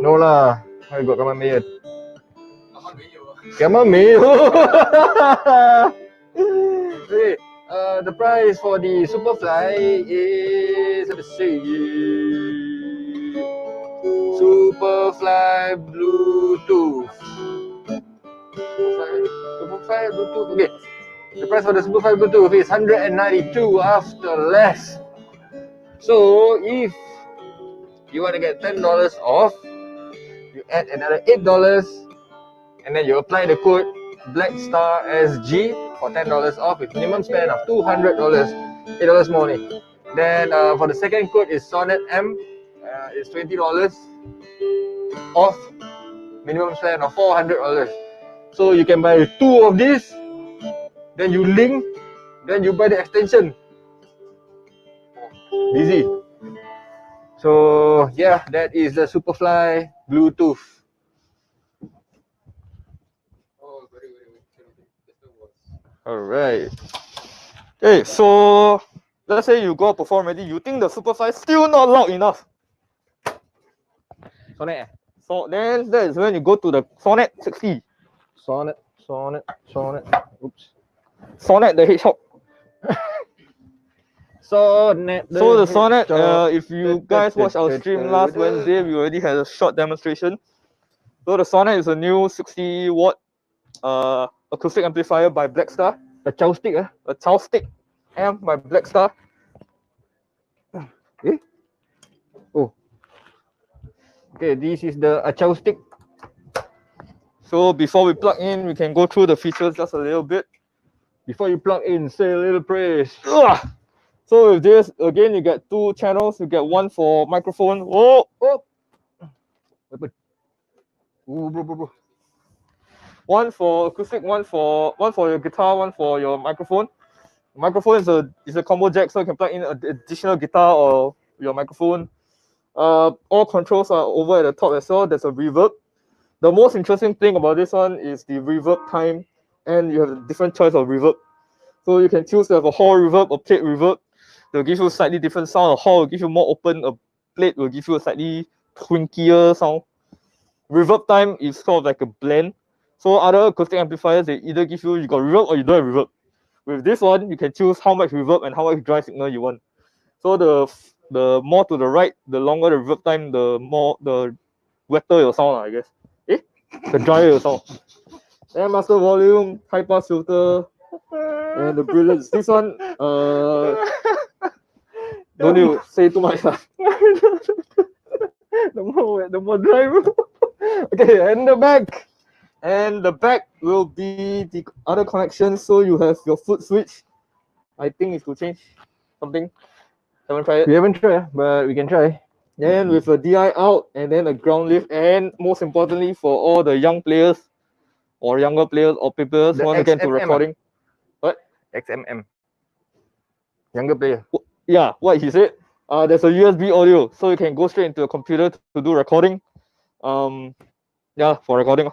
No lah. I got Kamal Mayer. Okay. The price for the Superfly is, let's see, Superfly Bluetooth. Superfly Bluetooth. Okay. The price for the Superfly Bluetooth is 192 after less. So if you want to get $10 off, you add another $8 and then you apply the code Blackstar SG for $10 off with minimum spend of $200, $8 more only. Then for the second code is Sonnet M, it's $20 off, minimum spend of $400. So you can buy 2 of these, then you link, then you buy the extension. Easy. So yeah, that is the Superfly Bluetooth. Alright. Okay, so let's say you go perform already, you think the Superfly still not loud enough. Sonnet. So then that is when you go to the Sonnet 60. Sonnet. Oops. Sonnet the Hedgehog. Sonnet. So the Sonnet, if you guys watched our stream last Wednesday, we already had a short demonstration. So the Sonnet is a new 60 watt acoustic amplifier by Blackstar. A chowstick, A chowstick amp by Blackstar. Oh. Okay, this is the chowstick. So before we plug in, we can go through the features just a little bit. Before you plug in, say a little praise. Ugh. So with this, again, you get 2 channels. You get one for microphone. Oh. Weapon. Ooh, bro. One for acoustic, one for your guitar, one for your microphone. The microphone is a combo jack, so you can plug in an additional guitar or your microphone. All controls are over at the top as well. There's a reverb. The most interesting thing about this one is the reverb time, and you have a different choice of reverb. So you can choose to have a hall reverb, a plate reverb. They'll give you a slightly different sound. A hall will give you more open. A plate will give you a slightly twinkier sound. Reverb time is sort of like a blend. So other acoustic amplifiers, they either give you got reverb or you don't have reverb. With this one, you can choose how much reverb and how much dry signal you want. So the more to the right, the longer the reverb time, the wetter your sound, I guess. the drier the sound. And master volume, high pass filter, and the brilliance. This one, don't need to say too much. The more driver. Okay, and the back. And the back will be the other connection, so you have your foot switch. I think it will change something. Haven't tried We it. haven't tried, but we can try. Then with a DI out, and then a ground lift, and most importantly for all the young players or younger players or people who The want to get into XMM, recording. What? XMM. Younger player. Yeah, what he said. There's a USB audio, so you can go straight into a computer to do recording. Yeah, for recording.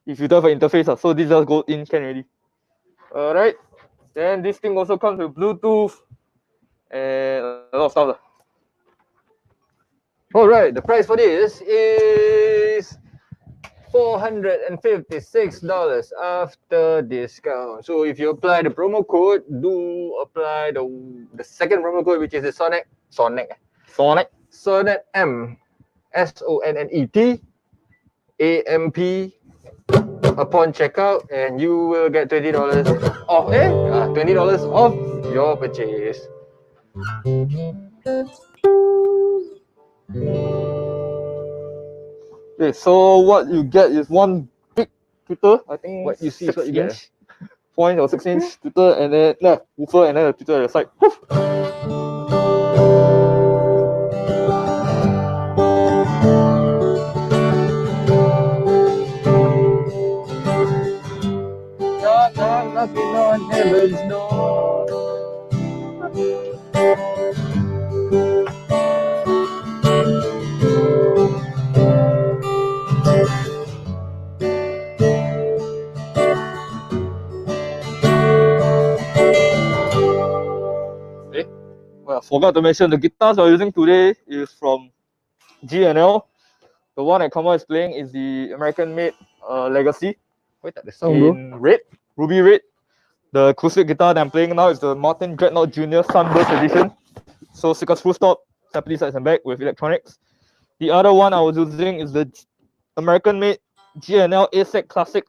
If you don't have an interface, so this just go in can already. Alright. Then this thing also comes with Bluetooth and a lot of stuff. Alright, the price for this is $456 after discount. So if you apply the promo code, do apply the second promo code, which is the Sonnet M SONNET AMP upon checkout, and you will get $20 off. $20 off your purchase. Okay, so what you get is one big tweeter, I think. What you see is what you get. 4 or 6-inch tweeter, and then woofer, and then a tweeter at the side. Knocking on heaven's door. Well, I forgot to mention the guitars we're using today is from G&L. The one that Kamal is playing is the American-made Legacy Wait, tak ada sound, bro. in red, ruby red. The acoustic guitar that I'm playing now is the Martin Dreadnought Jr. Sunburst Edition. So 6 screw stop, stability sides and back with electronics. The other one I was using is the American-made G&L ASEC Classic.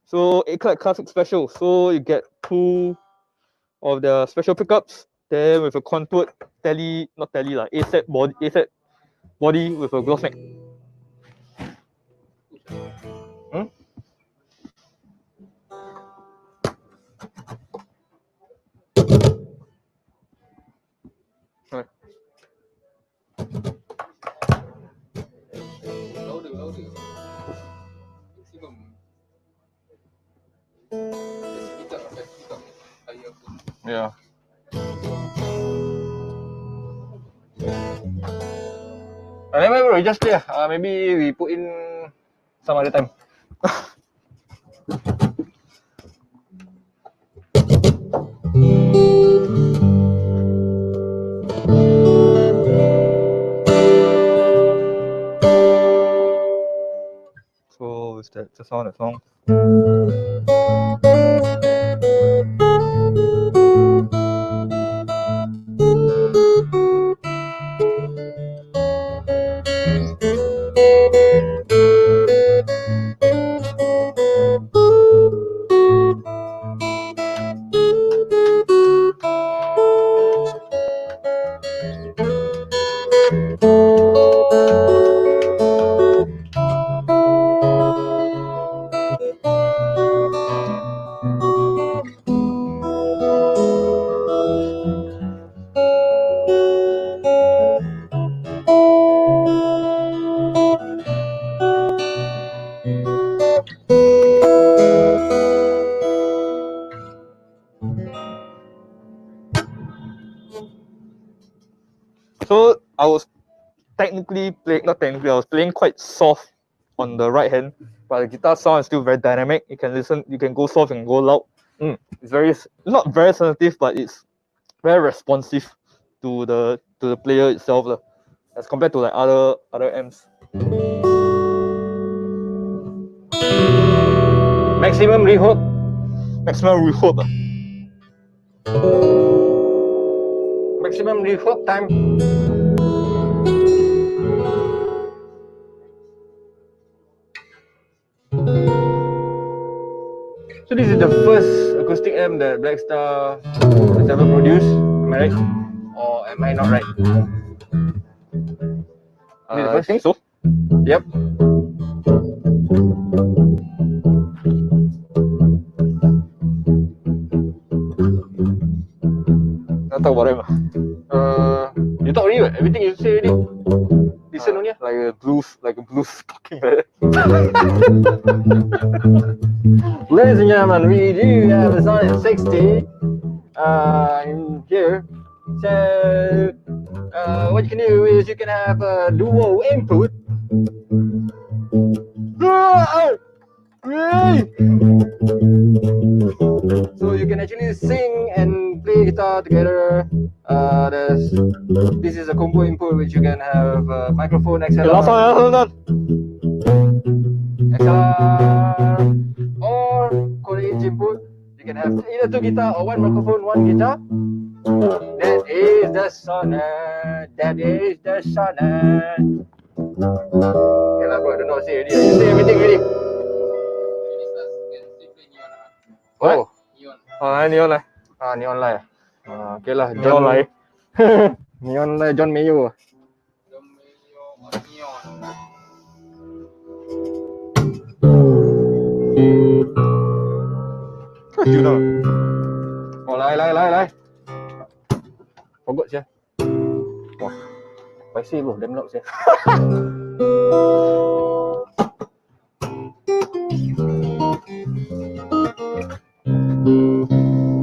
So ASEC Classic Special. So you get 2 of the special pickups. Then with a contoured ASEC body with a gloss neck. Louder. Maximum. Speak up. Higher. Yeah. Never mind, bro, just play. Maybe we put in some other time. So is that the sound of the song? So I was I was playing quite soft on the right hand, but the guitar sound is still very dynamic. You can listen, you can go soft and go loud. It's not very sensitive, but it's very responsive to the player itself, as compared to like other amps. Maximum reverb. Maximum reverb. Maximum reverb time. So this is the first acoustic amp that Blackstar has ever produced. Am I right? Or am I not right? I think so. Yep. I'll talk about it. You talk already, right? Everything you say already. Listen only. Like a blues talking like that. Ladies and gentlemen, we do have a Sonic 60 in here. So what you can do is you can have a dual input. So you can actually sing and play guitar together. This is a combo input which you can have microphone XLR. Last one, hold on. XLR or Korean input. You can have either two guitar or one microphone, one guitar. That is the Sonic. That is the Sonic. Okay lah, bro, I don't know what to say already. You say everything already. What? Oh, Neon lah. Neon Light. Okay lah, Neon light. Neon Light, John Mayo. You know. Oh, lai. Forgot sia. Wah, spicy bro, damn loud sia.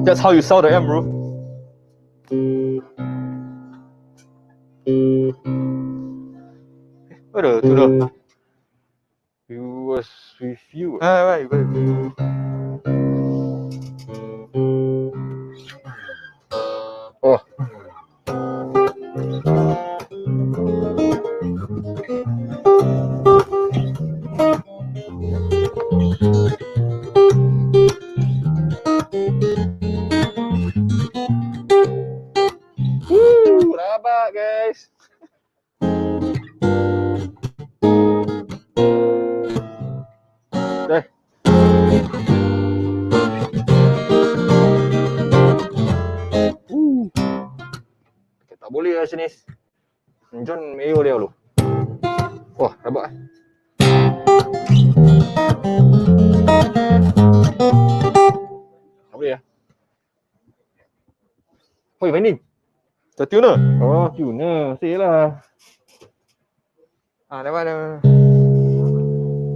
That's how you sell the amp, bro. Where the You was with you. right, you Oh. Rabak guys. Okay. Tak boleh lah sini. John Mayo dia lu. Wah, rabak. Tak boleh lah. Oi, main ni. The tuner. Oh, tuner. Say lah. That one.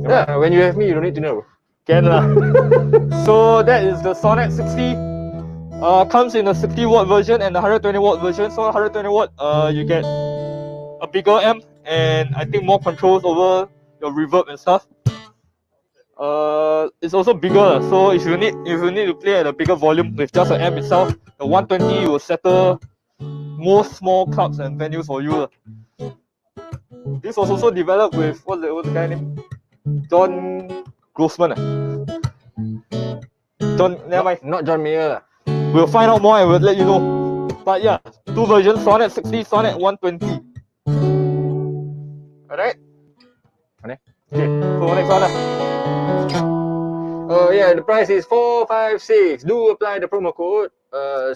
Yeah, when you have me, you don't need tuner. Can lah. So that is the Sonic 60. Comes in a 60 watt version and the 120 watt version. So 120 watt, you get a bigger amp and I think more controls over your reverb and stuff. It's also bigger. So if you need to play at a bigger volume with just an amp itself, the 120 will settle most small clubs and venues for you. This was also developed with what's the guy name? John Grossman. John, never mind. Not John Mayer lah. We'll find out more and we'll let you know. But yeah, two versions, Sonic 60, Sonic 120. Alright? Okay. So next one. Oh yeah, the price is 456. Do apply the promo code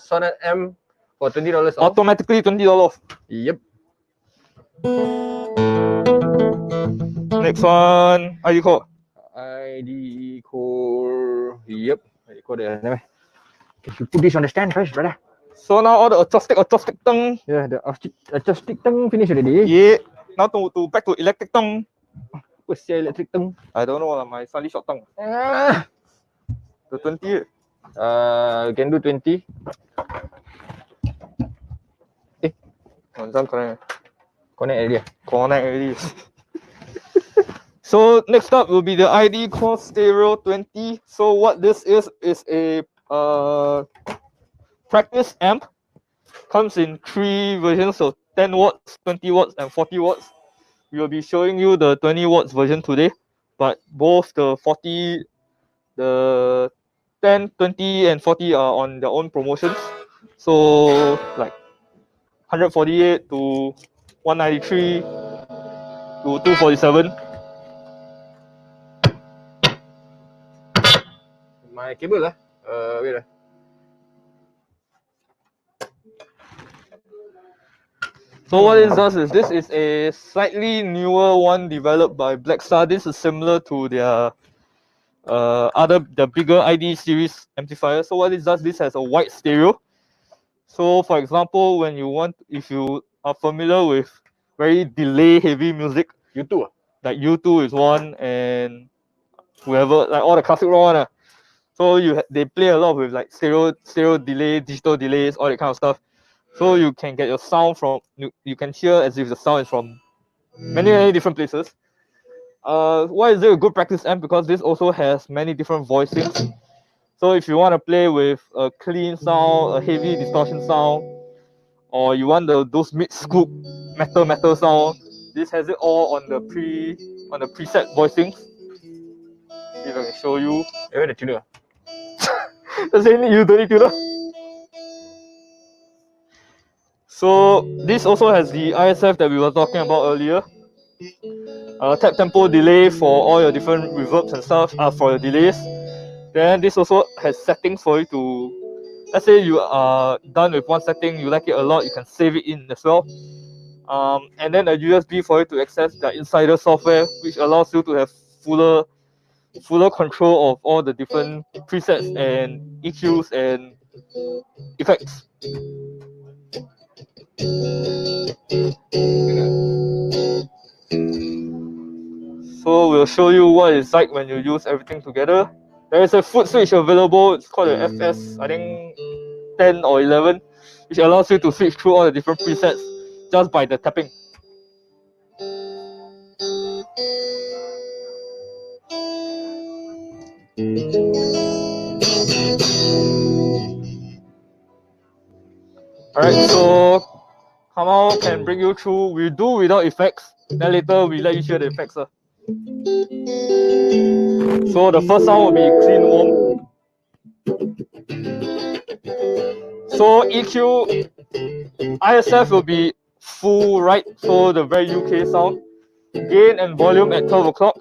Sonic M for $20 off. Automatically $20 off. Yep. Next one, ID code. ID code. Yep. ID code there. Never. Okay, you put this on the stand first, brother. So now all the acoustic tongue. Yeah, the acoustic tongue finish already. Yeah. Now to back to electric tongue. What's the electric tongue? I don't know, my slightly short tongue. The 20. You can do 20. Connect already. So next up will be the ID Core Stereo 20. So what this is a practice amp. Comes in 3 versions, so 10 watts, 20 watts, and 40 watts. We will be showing you the 20 watts version today, but both the 40, the 10, 20, and 40 are on their own promotions. So like 148 to 193 to 247. My my cable lah. Wait. So what it does is this is a slightly newer one developed by Blackstar. This is similar to their the bigger ID series amplifier. So what it does, this has a wide stereo. So for example, if you are familiar with very delay heavy music, U2 ah? like U2 is one, and whoever, like all the classic rock one. So they play a lot with like stereo delay, digital delays, all that kind of stuff. So you can get your sound from, you can hear as if the sound is from many different places. Why is it a good practice amp? Because this also has many different voicings. So if you want to play with a clean sound, a heavy distortion sound, or you want those mid scoop metal sound, this has it all on the preset voicings. See if I can show you. Where the tuner? Does it need you don't need tuner? So this also has the ISF that we were talking about earlier. Tap tempo delay for all your different reverbs and stuff, for your delays. Then this also has settings for you to, let's say you are done with one setting, you like it a lot, you can save it in as well. And then a USB for you to access the insider software, which allows you to have fuller control of all the different presets and EQs and effects. So we'll show you what it's like when you use everything together. There is a foot switch available. It's called the FS, I think 10 or 11, which allows you to switch through all the different presets just by the tapping. Alright, so Kamal can bring you through. We do without effects. Then later we let you hear the effects. So the first sound will be clean warm. So EQ, ISF will be full right, so the very UK sound. Gain and volume at 12 o'clock.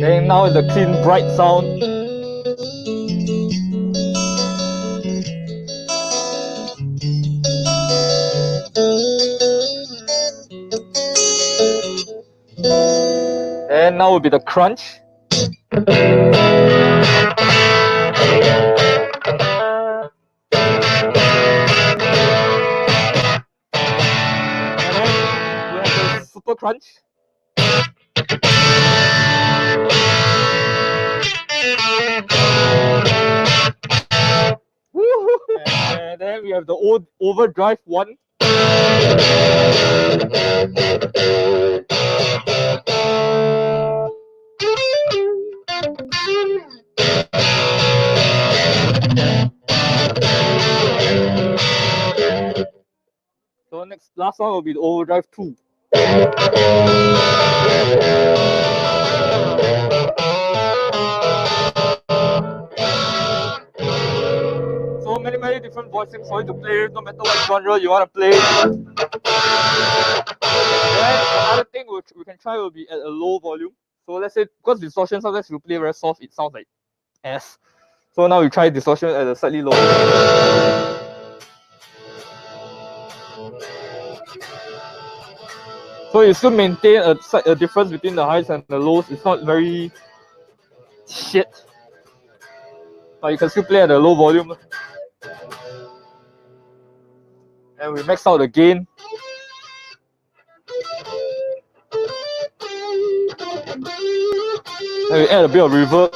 And now the clean bright sound. And now will be the crunch. And then we have the super crunch. And then we have the old overdrive one. So last one will be the overdrive 2. So many different voicings for you to play, no matter what genre you want to play. Then another thing which we can try will be at a low volume. So let's say, because distortion, sometimes if you play very soft, it sounds like S. So now we try distortion at a slightly lower. So you still maintain a difference between the highs and the lows. It's not very shit, but you can still play at a low volume. And we max out the gain. And we add a bit of reverb.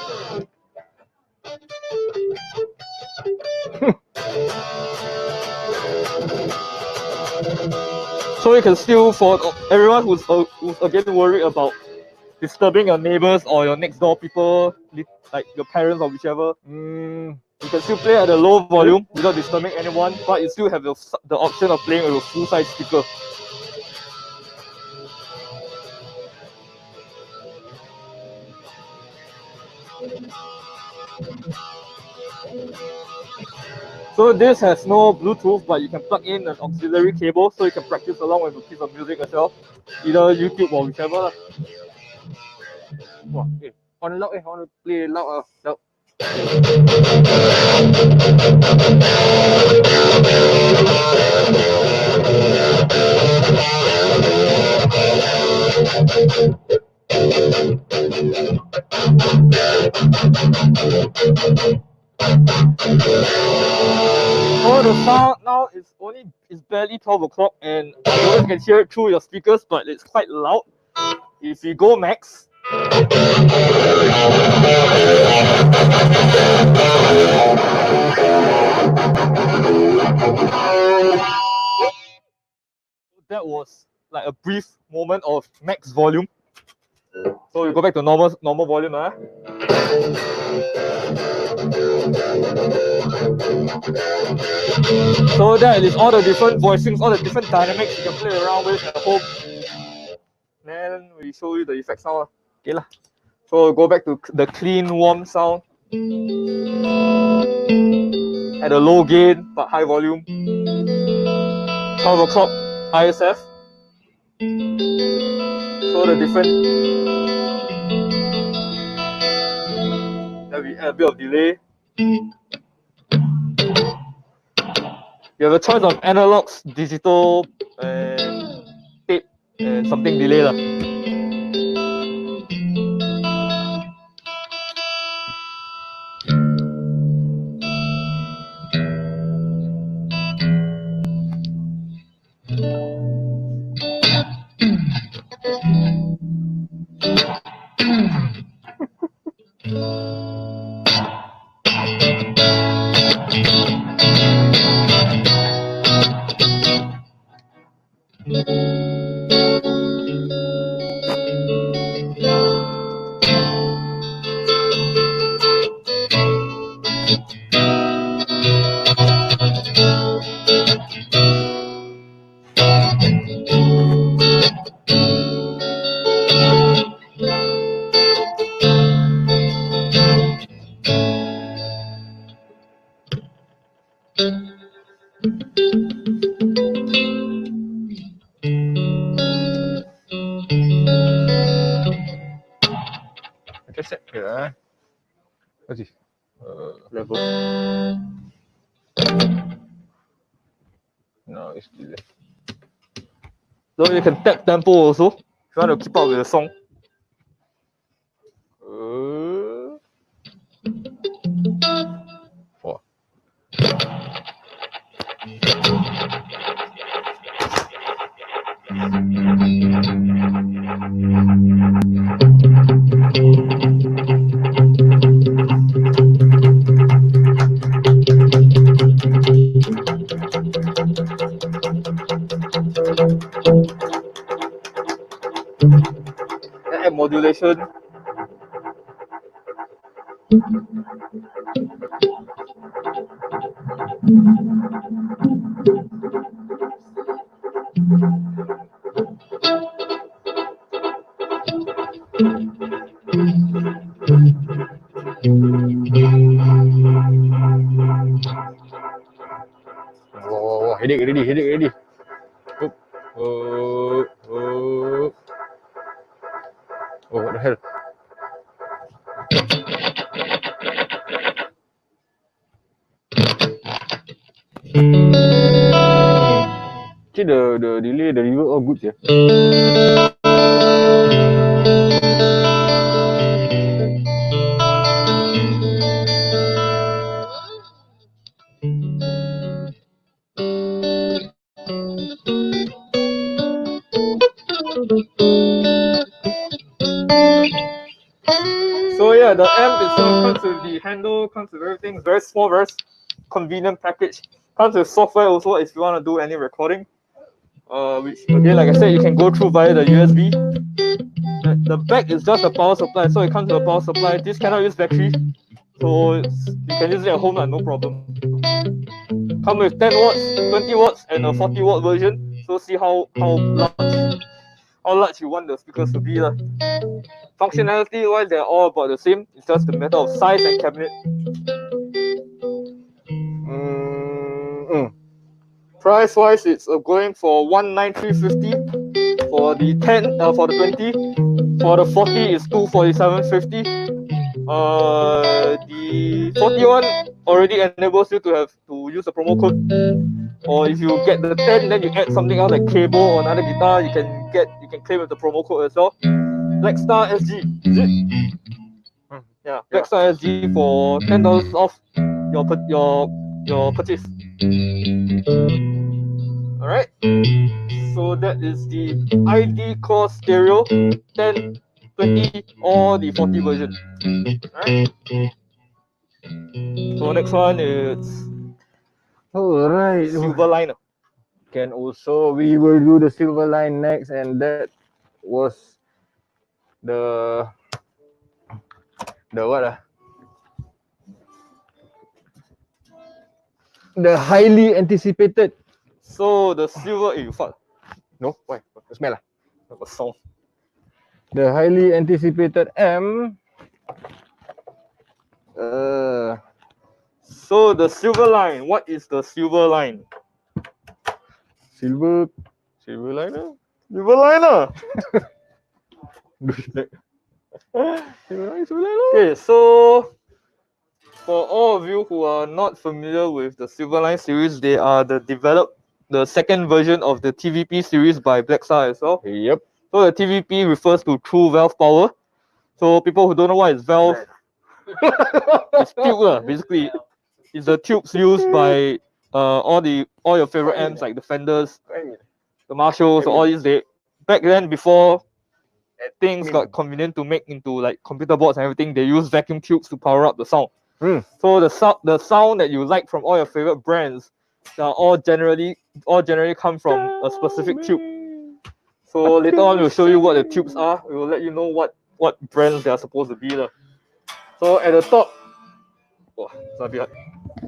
So you can still, for everyone who's again worried about disturbing your neighbors or your next door people, like your parents or whichever, you can still play at a low volume without disturbing anyone, but you still have the option of playing with a full-size speaker. So this has no Bluetooth, but you can plug in an auxiliary cable so you can practice along with a piece of music as well, either YouTube or whichever. Wah, on loud I want to play loud loud. So the sound now is barely 12 o'clock, and you always can hear it through your speakers, but it's quite loud. If you go max, that was like a brief moment of max volume. So you go back to normal volume, So that is all the different voicings, all the different dynamics you can play around with at home. Then we show you the effects now. Okay lah. So go back to the clean, warm sound at a low gain but high volume. 12 o'clock ISF. So the different. Then we add a bit of delay. You have a choice of analogs, digital, and tape, and something delay lah. Just set here. What's this? Level. No, it's delay. So you can tap tempo also if you want to keep up with the song. Four. Add modulation. Oh, headache already. Oh, what the hell? Actually, the delay, the reverb all good, yeah. So yeah, the amp itself comes with the handle, comes with everything. It's very small, very convenient package. Comes with software also if you want to do any recording. Which again, like I said, you can go through via the USB. The back is just a power supply, so it comes with a power supply. This cannot use battery, so you can use it at home, no problem. Come with 10 watts, 20 watts, and a 40 watt version. So see how large you want the speakers to be. Functionality wise, they're all about the same. It's just a matter of size and cabinet. Price wise, it's going for 19350 for the 10 for the 20. For the 40 is 24750. The 41 already enables you to use a promo code. Or if you get the 10, then you add something else like cable or another guitar, you can claim with the promo code as well. Blackstar SG, is it? Yeah, Blackstar SG for $10 off your purchase. All right. So that is the ID Core Stereo 10, 20, or the 40 version. All right. So next one is Alright. Silver Liner. We will do the silver line next, and that was the what? The highly anticipated. So the silver, you fuck. No, why? Smell. The song. The highly anticipated So the silver line. What is the silver line? silver liner. Silver liner. Okay, so for all of you who are not familiar with the Silverline series, they are the second version of the TVP series by Blackstar as well. Yep. So the TVP refers to true valve power. So people who don't know what is valve, it's tube basically. It's the tubes used by all your favorite amps like the Fenders, the Marshalls, all these. Back then, before things got convenient to make into like computer boards and everything, they use vacuum tubes to power up the sound. So the sound that you like from all your favorite brands are all generally come from a specific tube. So later on we'll show you what the tubes are. We will let you know what brands they are supposed to be. So at the top,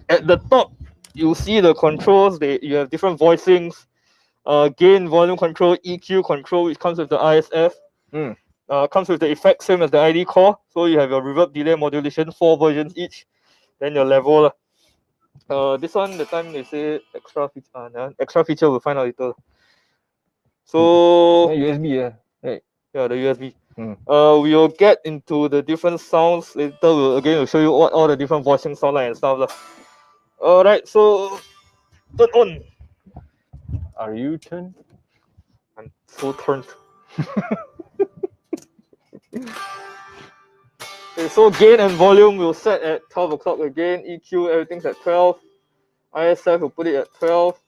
at the top you see the controls. You have different voicings, gain, volume control, EQ control, which comes with the ISF. Comes with the effects, same as the ID core. So you have your reverb, delay, modulation, 4 versions each. Then your level. This one, the time they say extra feature, we'll find out later. So USB, right. Yeah, the USB. We will get into the different sounds later. We'll show you what all the different voicing sound like and stuff. Alright, so turn on. Are you turned? I'm so turned. Okay, so gain and volume we'll set at 12 o'clock again. EQ, everything's at 12. ISF, we'll put it at 12.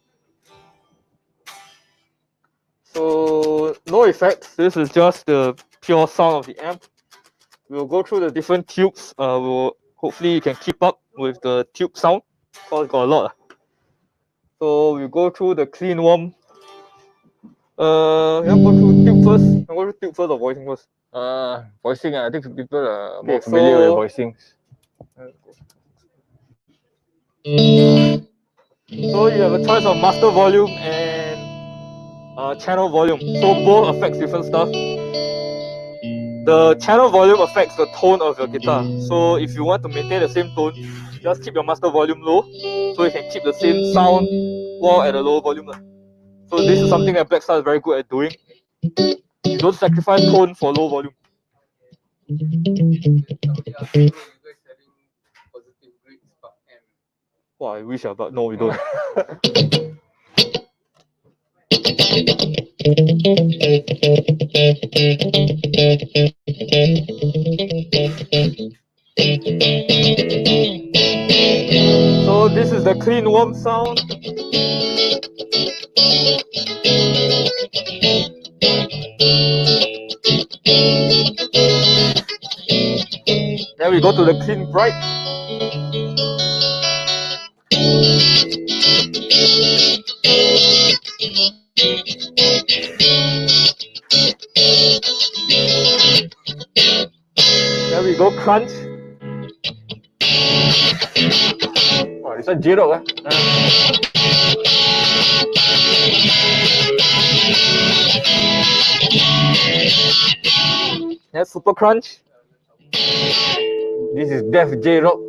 So no effects. This is just the pure sound of the amp. We'll go through the different tubes. Hopefully you can keep up with the tube sound, because it's got a lot. So we'll go through the clean warm. Go through tube first. Go through tube first or voicing first? Voicing. I think people are more familiar with voicings. So you have a choice of master volume and channel volume. So both affects different stuff. The channel volume affects the tone of your guitar. So if you want to maintain the same tone, just keep your master volume low, so you can keep the same sound while at a low volume. So this is something that Blackstar is very good at doing. You don't sacrifice tone for low volume. Wow, I wish, but no, we don't. So this is the clean warm sound. Then we go to the clean bright. Then we go crunch. Oh, this one J-Rock. That's super crunch. This is Def J-Rock.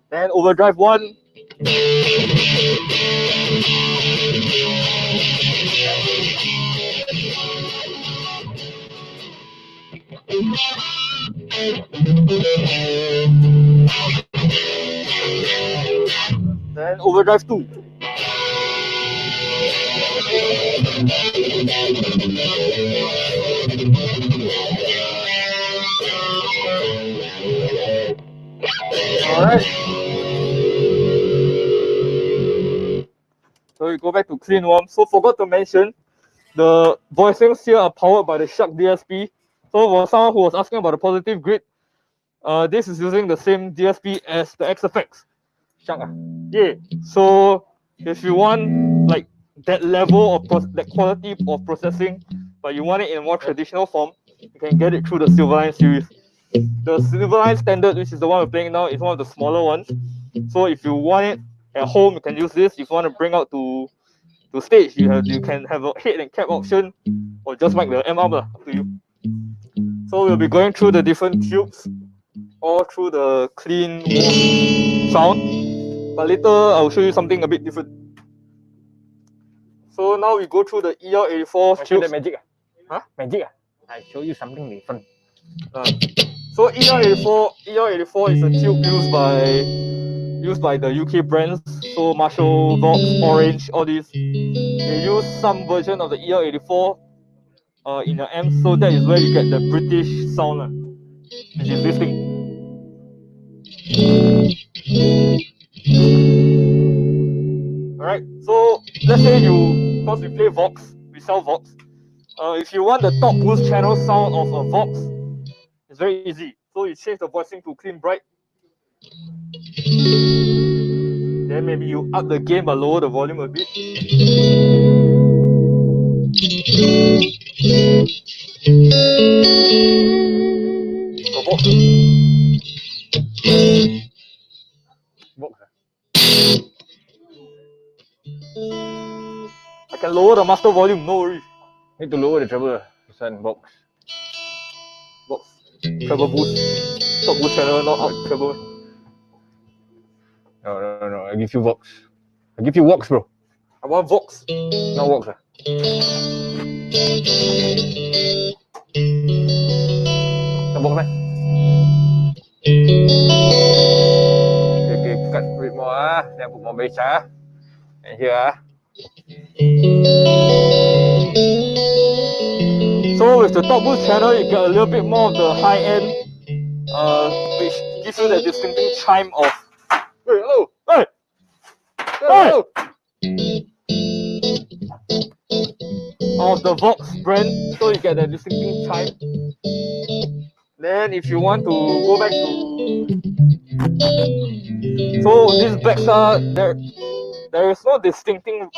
Then overdrive 1. Then overdrive 2. Alright. So we go back to clean warm. So forgot to mention, the voicings here are powered by the Shark DSP. So for someone who was asking about the positive grid, this is using the same DSP as the XFX. Shark. Yeah. So if you want like that level of that quality of processing, but you want it in a more traditional form, you can get it through the Silverline series. The Silverline standard, which is the one we're playing now, is one of the smaller ones. So if you want it at home, you can use this. If you want to bring out to stage, you can have a head and cap option, or just mic the M up, up to you. So we'll be going through the different tubes, all through the clean warm sound. But later I'll show you something a bit different. So now we go through the EL84 tubes. Magic. Huh? Magic. I show you something different. So EL84 is a tube used by the UK brands. So Marshall, Vox, Orange, all these. They use some version of the EL84 in the amp, so that is where you get the British sound, which is this thing. Alright, so let's say because we play Vox, we sell Vox. If you want the top boost channel sound of a Vox, it's very easy. So you change the voicing to clean bright. Then maybe you up the gain but lower the volume a bit. Vox. I can lower the master volume, no worries. Need to lower the treble. This one, Vox. Treble boost. Top boost channel, not up treble. No. I give you Vox. I give you Vox, bro. I want Vox. No Vox. No Vox, man. Okay, cut a bit more. Then put more bass. And here. So with the top boost channel, you get a little bit more of the high end, which gives you that distinctive chime of. Hey, hello! Hey! Hey! Of the Vox brand, so you get that distinctive chime. Then if you want to go back to, so this Blackstar, there is no distinctive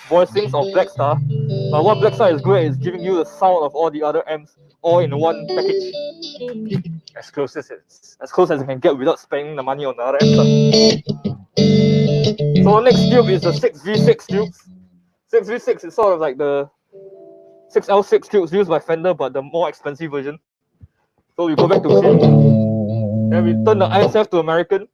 voicings of Blackstar, but what Blackstar is good at is giving you the sound of all the other amps all in one package. As close as you can get without spending the money on the other amps. So next tube is the 6V6 tubes. 6V6 is sort of like the 6L6 tubes used by Fender, but the more expensive version. So we go back to clean, then we turn the ISF to American.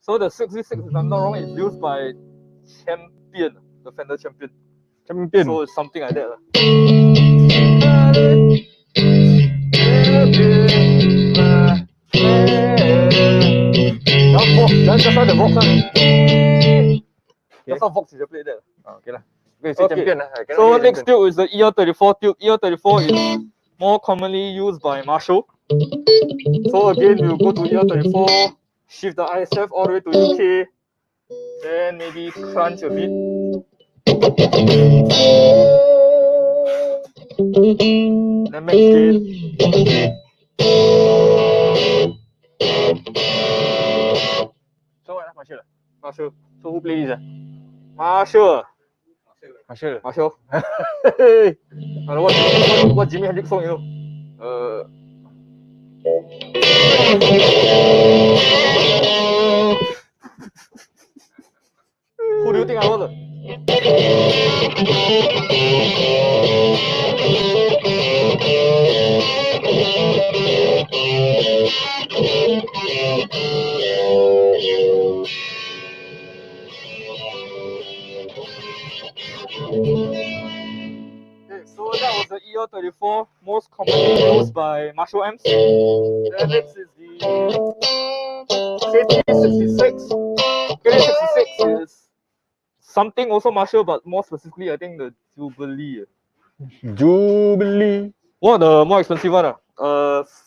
So the 6V6, if I'm not wrong, is used by Champion, the Fender Champion. So it's something like that. That's how the Vox. That's how Vox is played that. Okay lah. Okay, say champion lah. I cannot So hear next champion. tube is the ER34 tube. ER34 is more commonly used by Marshall. So again, we'll go to ER34, shift the ISF all the way to UK, then maybe crunch a bit. Then max gain. So what? Marshall. Marshall. So who play this? Marshall. Marshall. Marshall. What Jimi Hendrix song you know? Who do you think I was? Okay, so that was the ER34, most commonly used by Marshall amps. Then next is the KT66. KT66 is something also Marshall, but more specifically, I think the Jubilee. Jubilee. One of the more expensive one.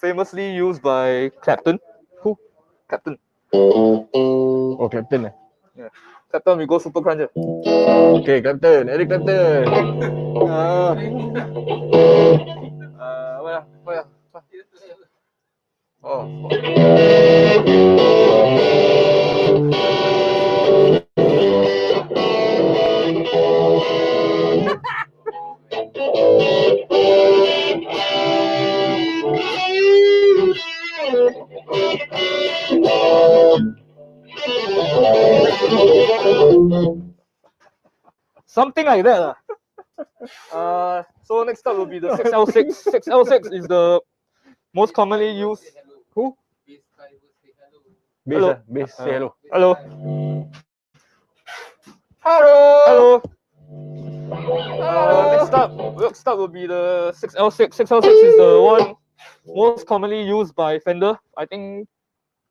Famously used by Clapton. Who? Clapton. Oh, Clapton. Yeah. Clapton, we go Super Cruncher. Okay, Clapton. Eric Clapton. What? Oh. Something like that. So next up will be the 6L6. 6L6 is the most commonly used. Who? Bass Hello. lah. Bass. Say hello. Hello. Hello. Hello. Next up will be the 6L6. 6L6 is the one most commonly used by Fender. I think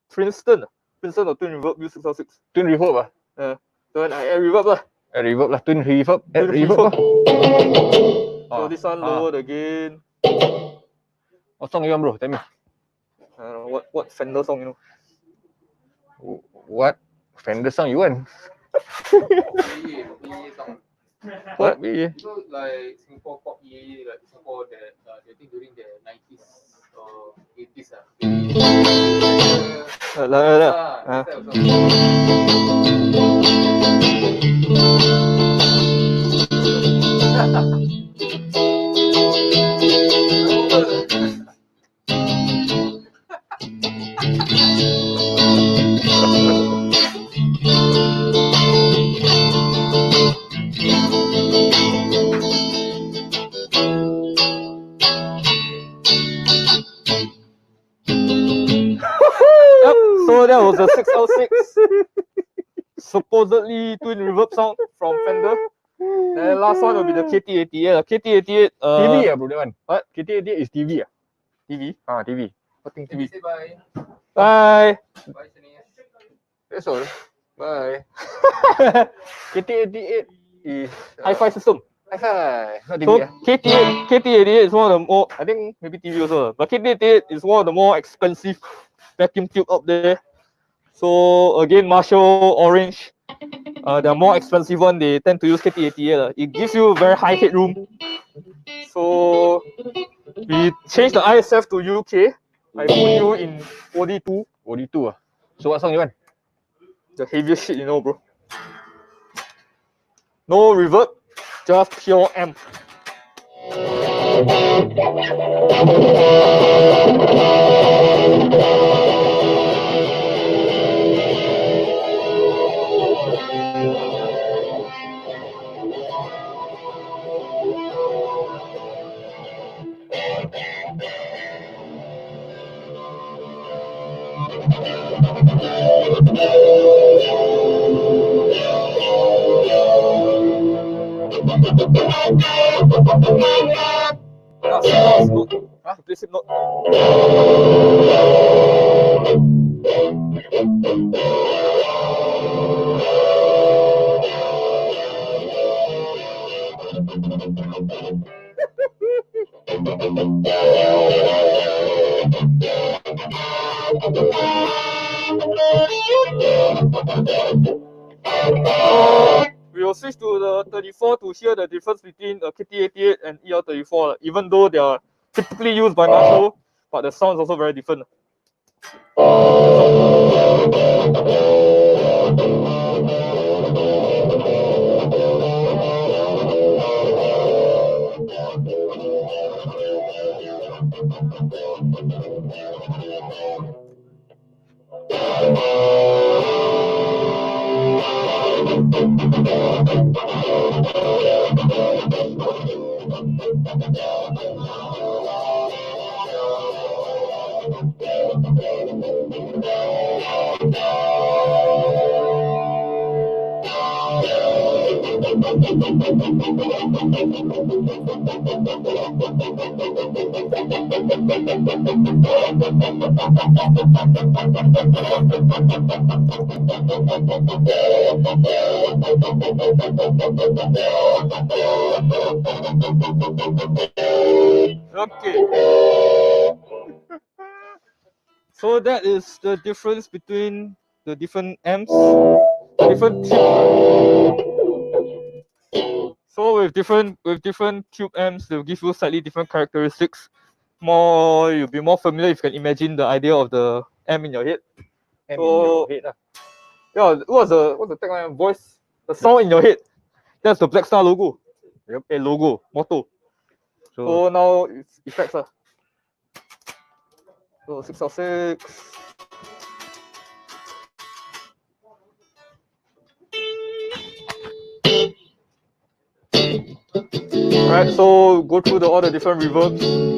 Princeton or Twin Reverb use 6L6. Twin reverb The one I add reverb lah. Reverb lah. Twin reverb. Twin Reverb reverb. lah. So this one lower the gain. What song you want, bro? Tell me. What Fender song you know? What Fender song you want? What? Yeah. So like Singapore pop like Singapore that I think during the 90s or 80s So that was a 6L6 supposedly twin reverb sound from Fender. And last one will be the KT88. KT88 TV bro, that one. What? KT88 is TV TV. TV. What thing Say TV? bye. Bye. Bye, Shania. That's all. Bye. KT88 is Hi-fi system. Hi-fi. Not TV. So KT88 is one of the more, I think maybe TV also, but KT88 is one of the more expensive vacuum tube up there. So again, Marshall, Orange, the more expensive one, they tend to use KT88. It gives you very high headroom. So we changed the ISF to UK. I put you in 42. 42 So what song you want? The heaviest shit you know, bro. No reverb, just pure amp. Play Slipknot. So we will switch to the 34 to hear the difference between the KT88 and EL34, even though they are typically used by Marshall, but the sound is also very different. Okay. So that is the difference between the different amps, different tube. So with different tube amps, they'll give you slightly different characteristics. You'll be more familiar if you can imagine the idea of the amp in your head. And So, in your head, yeah, what's the tagline? Voice, the sound in your head. That's the Blackstar logo. Yep. A logo, motto. So, So now it's effects. So 6 out 6. Alright, so go through all the different reverbs.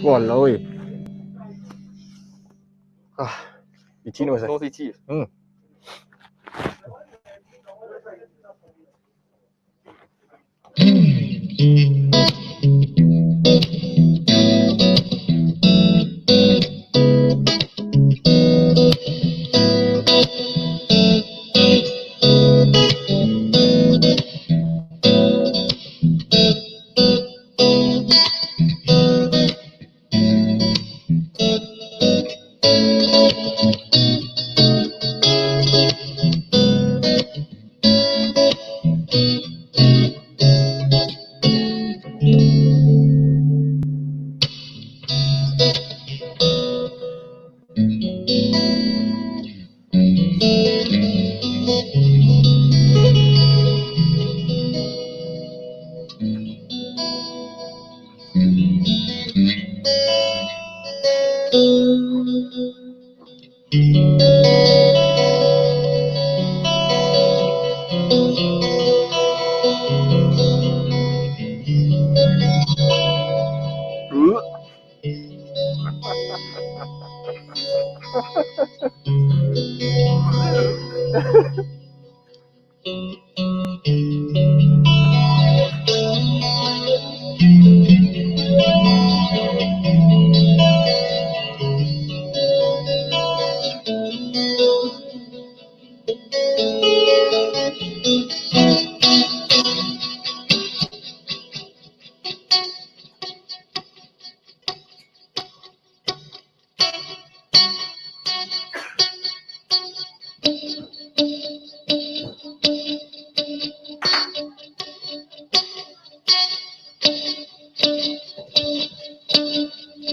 walao eh. Itchy nose. Nose itchy.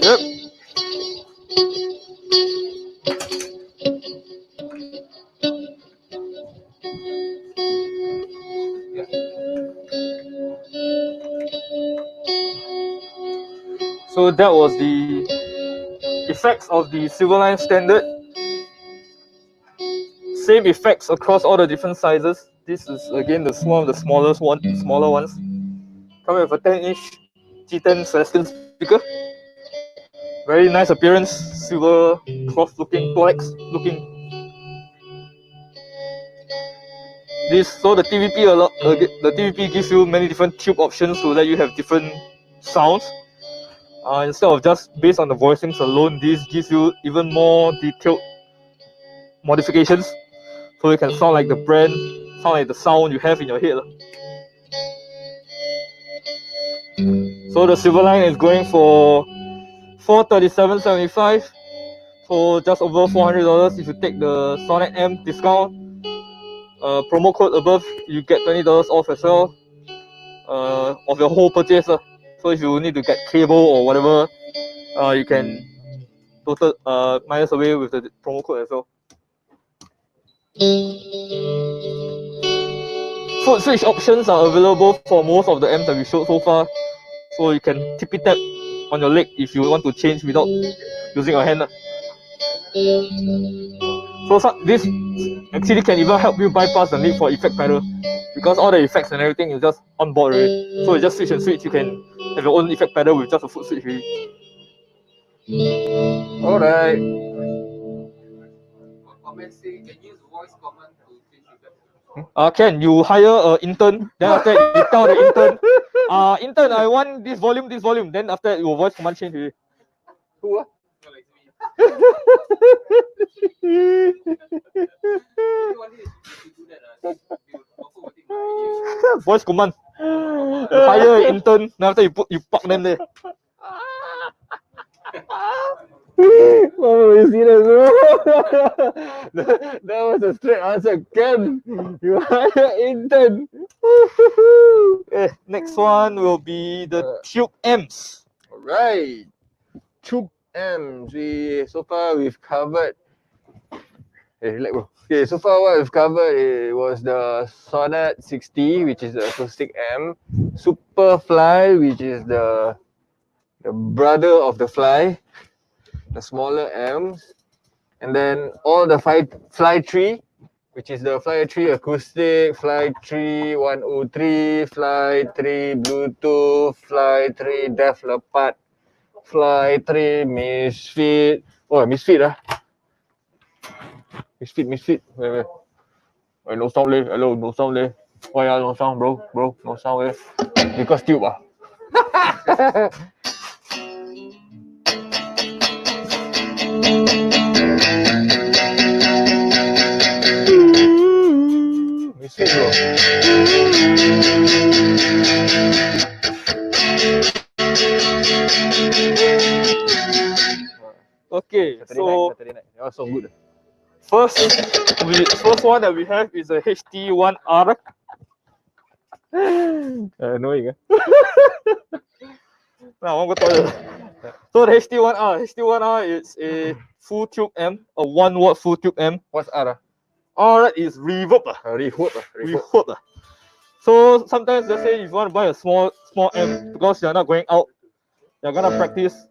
Yep. So that was the effects of the Silverline standard. Same effects across all the different sizes. This is again one of the smaller ones. Coming with a 10-inch G10 Celestial speaker. Very nice appearance, silver cloth looking, Rolex looking. the TVP gives you many different tube options to let you have different sounds. Instead of just based on the voicings alone, this gives you even more detailed modifications, so you can sound like the brand, sound like the sound you have in your head. So the Silverline is going for $437.75, so just over $400 if you take the Sonic M discount. Promo code above, you get $20 off as well of your whole purchase. So if you need to get cable or whatever, you can total minus away with the promo code as well. Foot switch options are available for most of the amps that we showed so far, so you can tippy tap on your leg if you want to change without using your hand. So this actually can even help you bypass the need for effect pedal, because all the effects and everything is just on board already. So you just switch and switch, you can have your own effect pedal with just a foot switch really. Alright. Comment say can use voice command to change effect. Can you hire an intern, then after that you tell the intern, intern, I want this volume, then after that your voice command change already. Who? No, like me. Voice command. You hire an intern, then after you park them there. Oh, you serious, bro? that was a straight answer. Ken, you hire intern. Next one will be the tube amps. Alright. Tube amps. So far we've covered. Relax, bro. Okay, so far what we've covered was the Sonnet 60, which is the acoustic amp, Superfly, which is the brother of the Fly, the smaller amps, and then all the Fly 3, which is the Fly 3 acoustic, Fly 3 103, Fly 3 Bluetooth, Fly 3 Def Leppard, Fly 3 Misfit. Oh, Misfit ah. Misfit. Wait. No sound leh. Hello, no sound leh. Why no sound, bro? No sound leh. Because tube ah. Misfit bro. Okay, so Saturday night. That was so good. first one that we have is a HT1R. Annoying. Now I want to go toilet. So the HT1R is a full tube amp, a 1 watt full tube amp. What's R? R is reverb. Reverb. So sometimes let's say if you want to buy a small amp because you're not going out, you're gonna practice.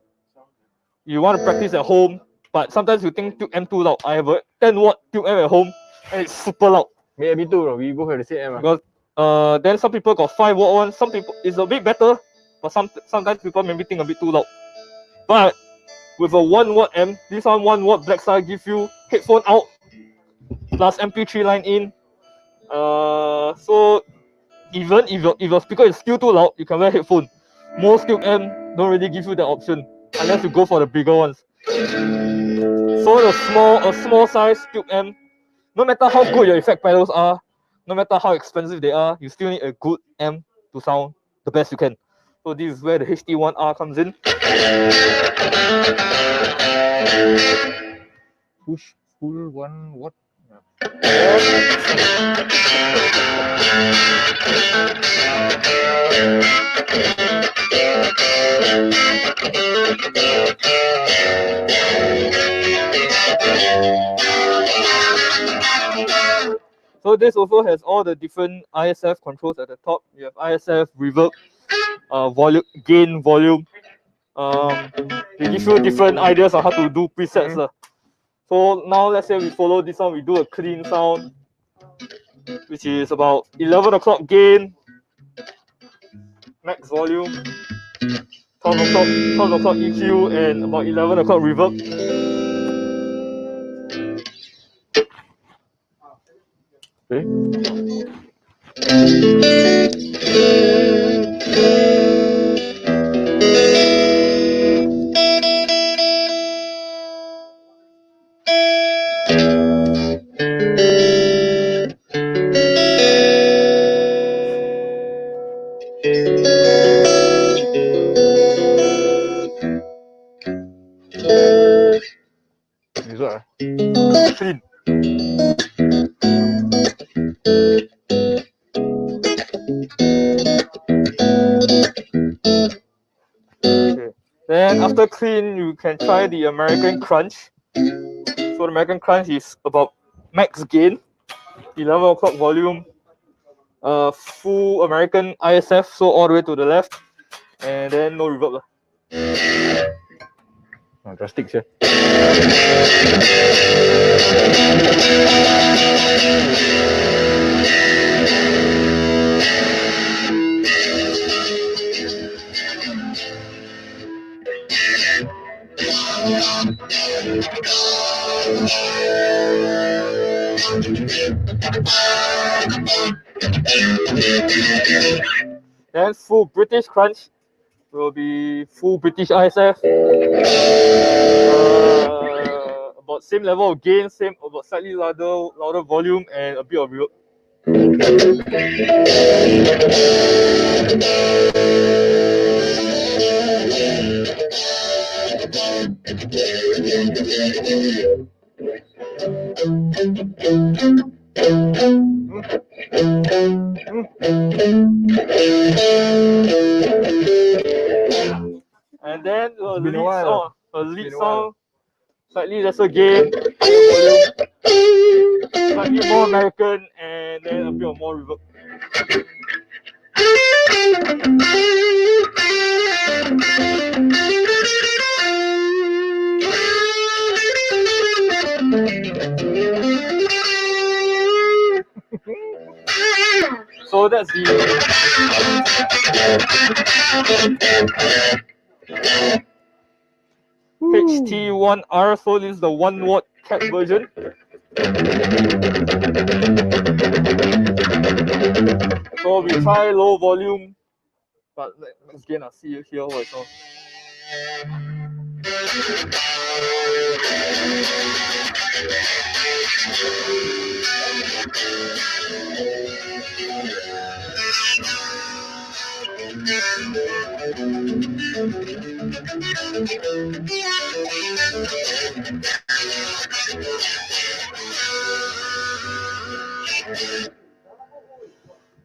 You want to practice at home, but sometimes you think tube amp too loud. I have a 10 watt tube amp at home and it's super loud. Me too, bro. We both have the same amp. Because then some people got 5 watt one. Some people it's a bit better, but sometimes people maybe think a bit too loud. But with a 1 watt amp, this 1 watt Blackstar gives you headphone out plus MP3 line in. So even if your speaker is still too loud, you can wear headphone. Most tube amp don't really give you that option unless you go for the bigger ones. So a small size tube amp, no matter how good your effect pedals are, no matter how expensive they are, you still need a good amp to sound the best you can. So this is where the HT1R comes in. Push full 1 watt. So this also has all the different ISF controls at the top. You have ISF, reverb, volume, gain, volume. They give you different ideas on how to do presets. So now let's say we follow this one, we do a clean sound, which is about 11 o'clock gain, max volume, 12 o'clock EQ, and about 11 o'clock reverb. Okay. This one. Clean. Okay. Then after clean, you can try the American Crunch. So the American Crunch is about max gain, 11 o'clock volume, full American ISF, so all the way to the left, and then no reverb. Oh, drastic, sir. Then full British Crunch will be full British ISF. About same level of gain, same about slightly louder volume, and a bit of reverb. And then a been a lead while. sound, Been a while. slightly lesser gain, higher volume, slightly more American, and then a bit of more reverb. So that's the HT1R. So this is the 1 watt cap version. So we try low volume, but again I see you here what it's on.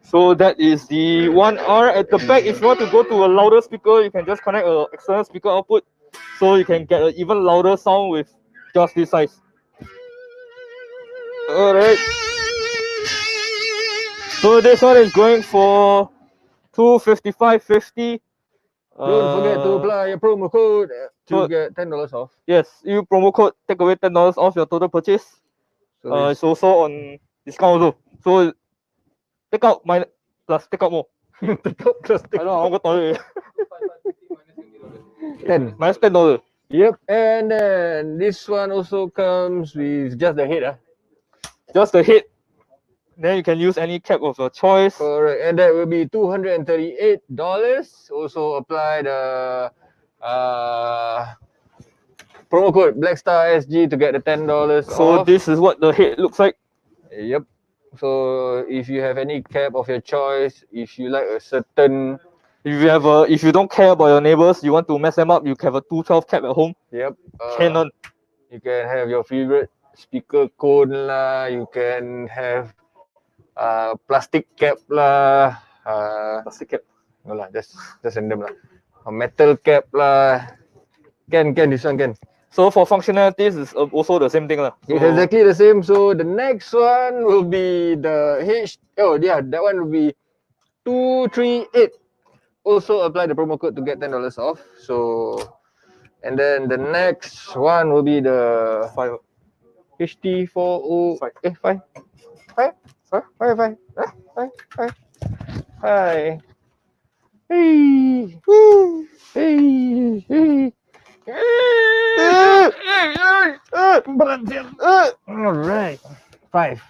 So that is the 1R. At the back, if you want to go to a louder speaker, you can just connect an external speaker output, so you can get an even louder sound with just this size. Alright. So this one is going for $255.50. Don't forget to apply your promo code to so- get $10 off. Yes, you promo code take away $10 off your total purchase. So It's also on discount also. So take out minus plus take out more. take out plus I don't know, I'm going to 10. minus $10. Yep, and then this one also comes with just the head. Just the head. Then you can use any cap of your choice. Correct, and that will be $238. Also apply the promo code Blackstar SG to get the $10 So off. this is what the head looks like. Yep. So if you have any cap of your choice, if you like a certain, If you don't care about your neighbors, you want to mess them up, you can have a 212 cap at home. yep, Canon. you can have your favorite speaker cone lah. You can have plastic cap lah. Plastic cap. No lah, just random lah. A metal cap lah. Can this one can. So for functionalities, it's also the same thing lah. It's So exactly the same. So the next one will be the that one will be 238. Also apply the promo code to get $10 off. So, and then the next one will be the 5. HT40 Five. 5. Hey. Woo. Hey. All right. 5.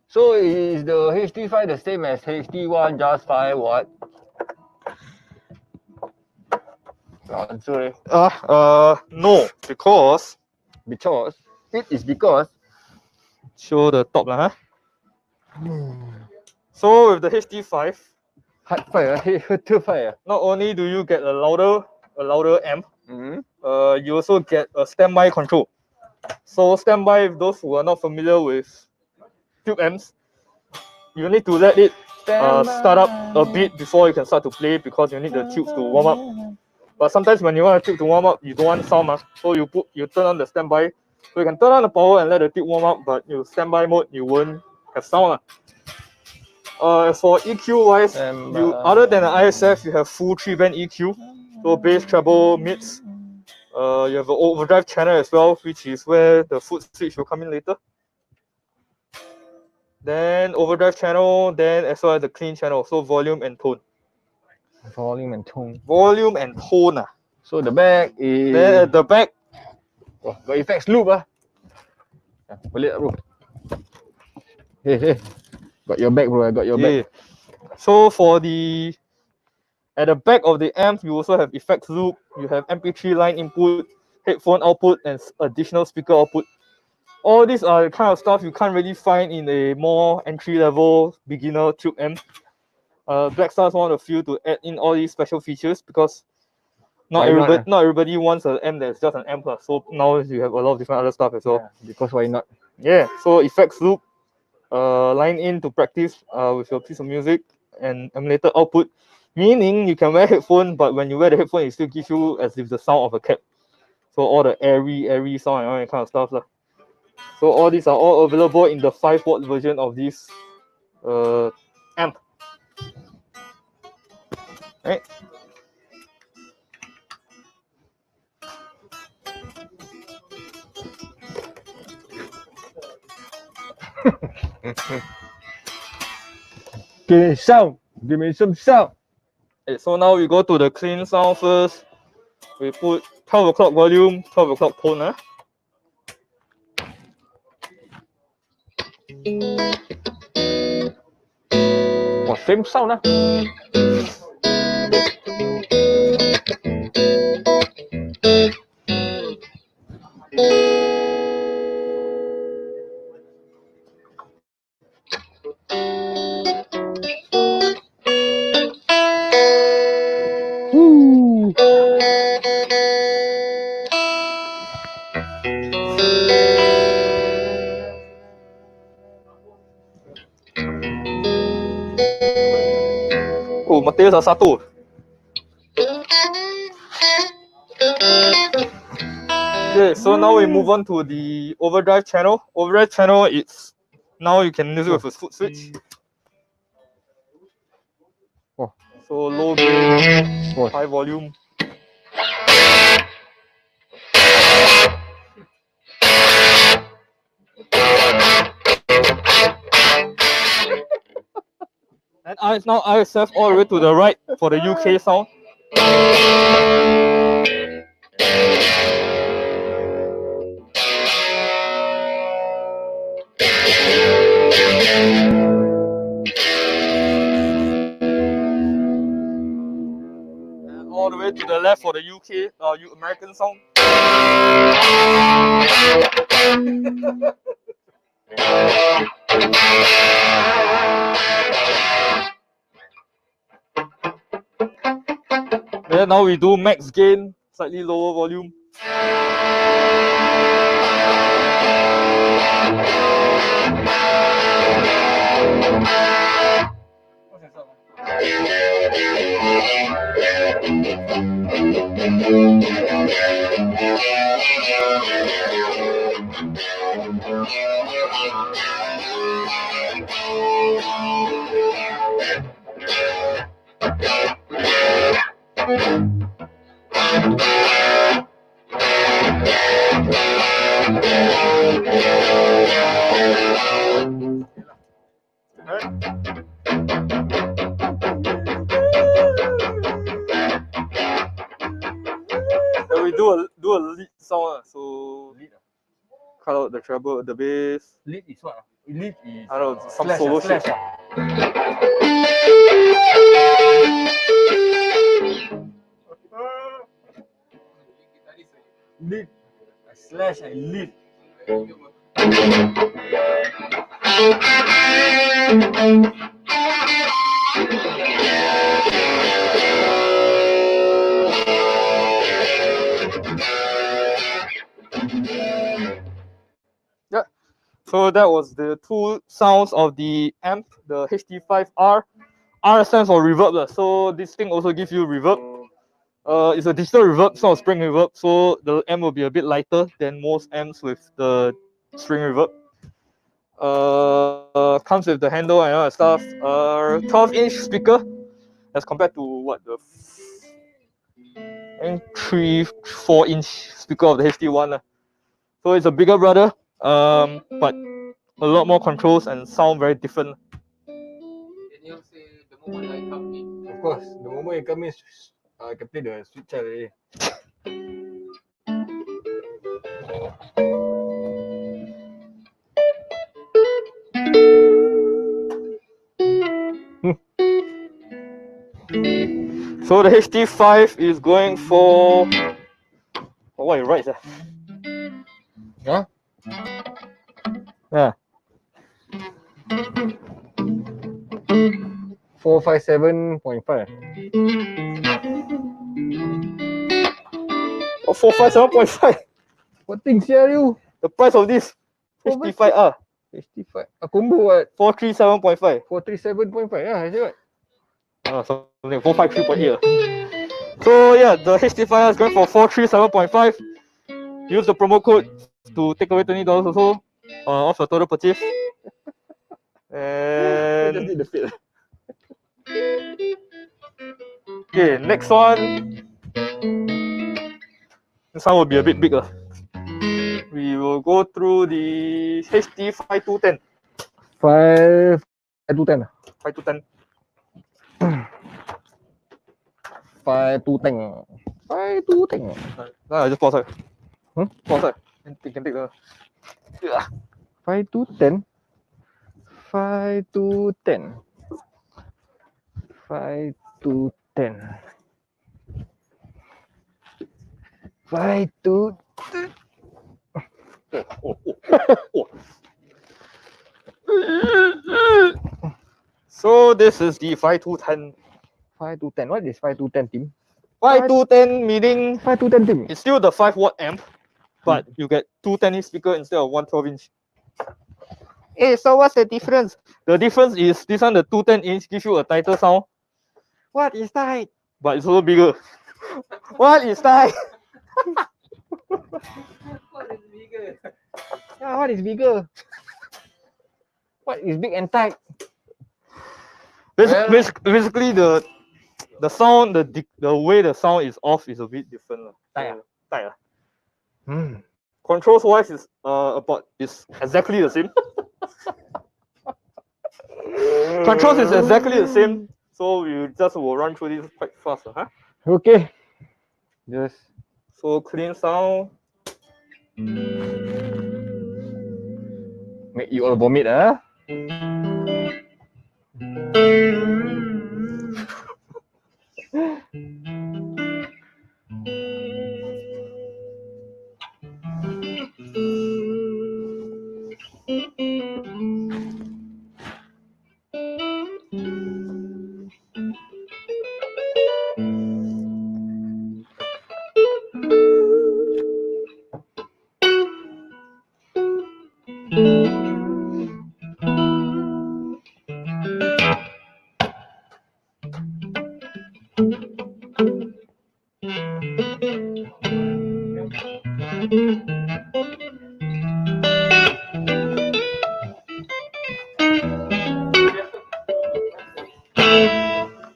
So is the HD5 the same as HD1, just 5 watt? Answer. No, because Because it is because show the top lah, huh? So with the HD5, hard fire, to fire. not only do you get a louder amp, Mm-hmm. you also get a standby control. So standby, those who are not familiar with tube amps, you need to let it start up a bit before you can start to play because you need the tubes to warm up. But sometimes when you want a tube to warm up, you don't want sound, so you turn on the standby. So you can turn on the power and let the tube warm up, but you standby mode, you won't have sound. For EQ wise, other than the ISF, you have full 3-band EQ, so bass, treble, mids. You have an overdrive channel as well, which is where the foot switch will come in later. Then overdrive channel, then as well as the clean channel, so volume and tone. Volume and tone. Volume and tone. So the back is. Then at the back, oh, got effects loop Boleh tak bro? Hey. Got your back bro, I got your back. So at the back of the amp, you also have effects loop, you have MP3 line input, headphone output, and additional speaker output. All these are the kind of stuff you can't really find in a more entry-level beginner tube amp. Blackstar is one of the few to add in all these special features because not everybody wants an amp that's just an amp. So now you have a lot of different other stuff as well. Yeah, because why not? Yeah, so effects loop, line in to practice with your piece of music, and emulator output, meaning you can wear headphone, but when you wear the headphone, it still gives you as if the sound of a cap. So all the airy sound and all that kind of stuff. So all these are all available in the 5-watt version of this amp. Right? Okay, sound. Give me some sound. Okay, so now we go to the clean sound first. We put 12 o'clock volume, 12 o'clock tone. Oh, same sound Oh, materials are satu. Okay, so now we move on to the overdrive channel. Overdrive channel, it's now you can use it with a foot switch. Oh. So low gain, high volume. And now ISF all the way to the right for the UK sound. And all the way to the left for the UK, American sound. Then now we do max gain, slightly lower volume. Then we do a lead sound. So cut out the treble, the bass. Lead is what? Lead is I don't know, some slash, solo slash, shit. Lead. Slash and lead. Yeah. So that was the two sounds of the amp, the HD5R. R stands for reverb. So this thing also gives you reverb. It's a digital reverb, it's not a spring reverb, so the amp will be a bit lighter than most amps with the string reverb. Comes with the handle and all that stuff. 12-inch speaker as compared to what the 3-4-inch speaker of the HD1. So it's a bigger brother, but a lot more controls and sound very different. Daniel say the moment I come in. Of course, the moment you come in, I can play the Sweet Child already. So the HD5 is going for what it writes. Huh? Yeah. 457.5. Oh, 457.5. What things are you? The price of this Oh, what? HD5R. 65. A combo what? 437.5. 437.5. Yeah, I say what? Something 453.8. So yeah, the HD5R is going for 437.5. Use the promo code to take away $20 or so off your total purchase. I just And need the fit. okay, next one. This one will be a bit bigger. We will go through the HD5210. 5 to 10. 5210. 5 to 10. 5 to 10. I just pause it. Hmm? Pause it. And you can take the. 5 to 10. 5 to 10. 5 to 10. 5 to 10. So this is the 5210. 5 to 10. What is 5 to 10 team? 5210 meaning 5 to 10 team. it's still the 5-watt amp, but you get two 10-inch speaker instead of one 12-inch. Hey, so what's the difference? The difference is this one, the two 10-inch, gives you a tighter sound. What is tight? But it's also bigger. What is tight? What is bigger? Yeah, what is bigger? What is big and tight? Basically, the sound, the way the sound is off is a bit different. Tight. Tight. Hmm. Controls wise is exactly the same. Controls is exactly the same. So we just will run through this quite fast, huh? Okay. Just So clean sound. make you all vomit, huh?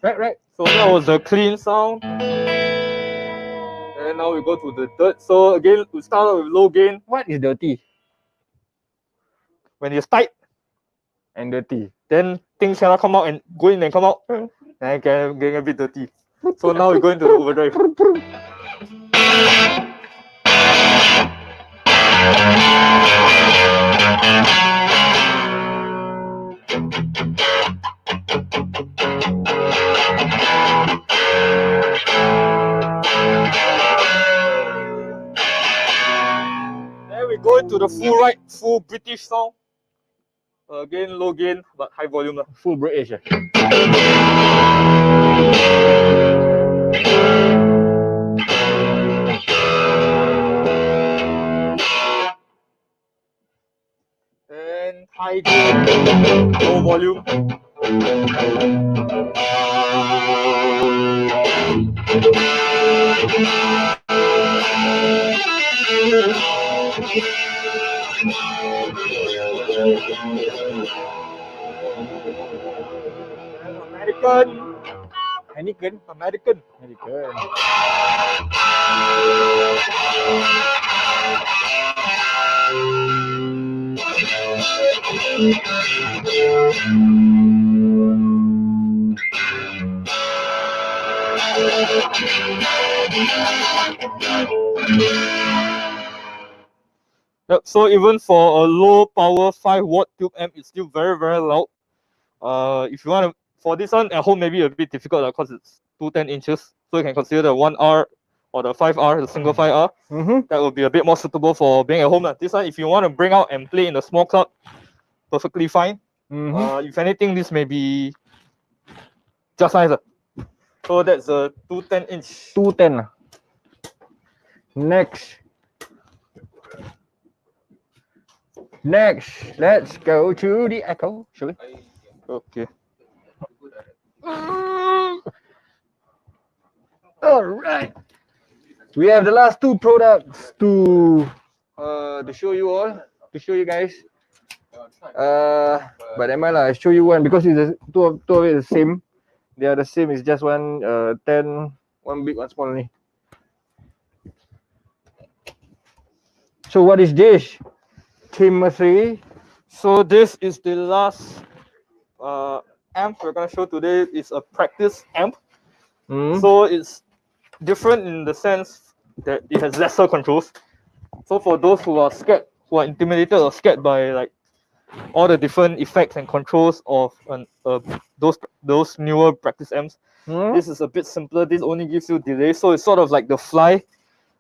Right. So that was the clean sound. And now we go to the dirt. So again, we start out with low gain. What is dirty When it's tight, and dirty? then things cannot come out and go in and come out. And it can get a bit dirty. So now we go into the overdrive. to the full right, full British sound. Again, low gain but high volume lah. Full British. And high gain, low volume. American. Yep, so even for a low power 5-watt tube amp, it's still very, very loud. If you want to, for this one at home, maybe a bit difficult because it's 210 inches. So you can consider the 1R or the 5R, the single 5R. That would be a bit more suitable for being at home. This one, if you want to bring out and play in a small club, perfectly fine. If anything, this may be just nice. So that's a 210 inch. 210. Next, let's go to the echo. Shall we? Okay. All right. We have the last two products to show you all, to show you guys. But never mind lah, I show you one because it's two of it is the same. They are the same. It's just one 10, one big, one small only. So what is this? Timothy. So this is the last amp we're gonna show today. It's a practice amp. So it's different in the sense that it has lesser controls. So for those who are scared, who are intimidated or scared by like all the different effects and controls of those newer practice amps, this is a bit simpler. This only gives you delay, so it's sort of like the Fly,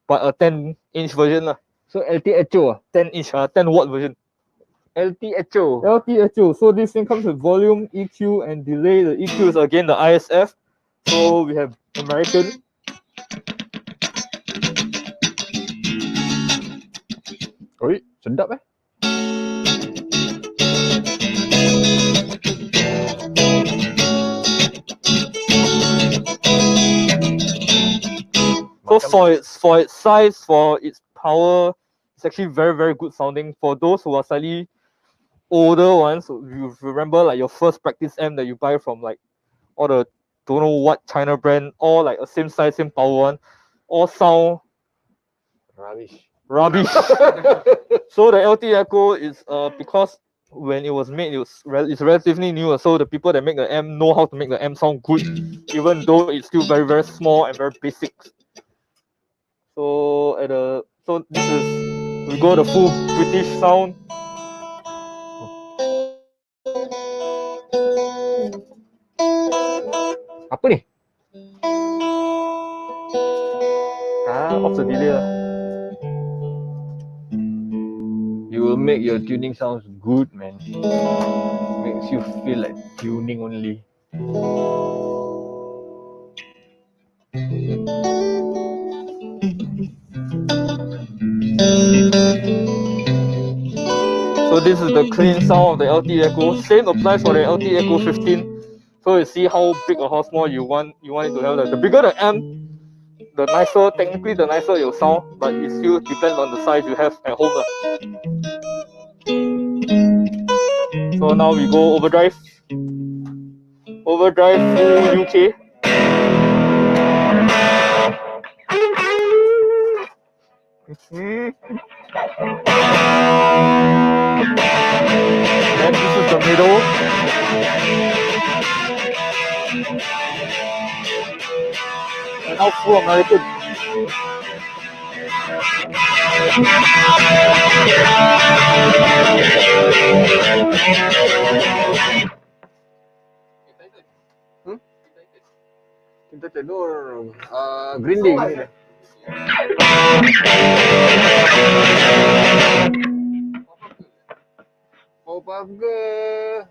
but a 10-inch version. So LTHO, 10-inch, 10-watt version. LTHO. LTHO. So this thing comes with volume, EQ, and delay. The EQ is again the ISF. So we have American. Oi, sedap eh? So for its size, for its power, it's actually very, very good sounding. For those who are slightly older ones, so you remember like your first practice amp that you buy from like all the don't know what China brand, all like a same size, same power one, all sound rubbish. So the LT Echo is because when it was made, it's relatively new. So the people that make the amp know how to make the amp sound good, even though it's still very, very small and very basic. So this is, we go the full British sound. Apa ni? Off the delay lah. You will make your tuning sounds good, man. Makes you feel like tuning only. So this is the clean sound of the LT Echo. Same applies for the LT Echo 15. So you see how big or how small you want it to have. The bigger the amp, the nicer, technically the nicer your sound, but it still depends on the size you have at home. So now we go overdrive. Overdrive full UK. And this is the middle. And now full American. Kita telur grinding. Powerpuff Girl.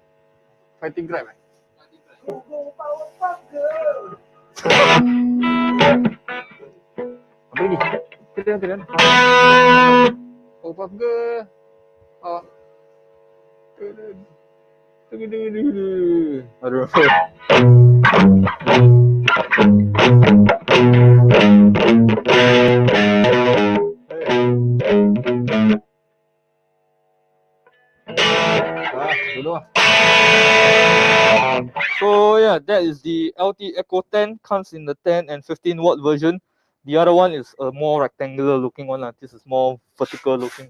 Fighting Crab. Apa lagi? Keren. Powerpuff Girl. Oh. Aduh. So yeah, that is the LT Echo 10. Comes in the 10 and 15 watt version. The other one is a more rectangular looking one. This is more vertical looking.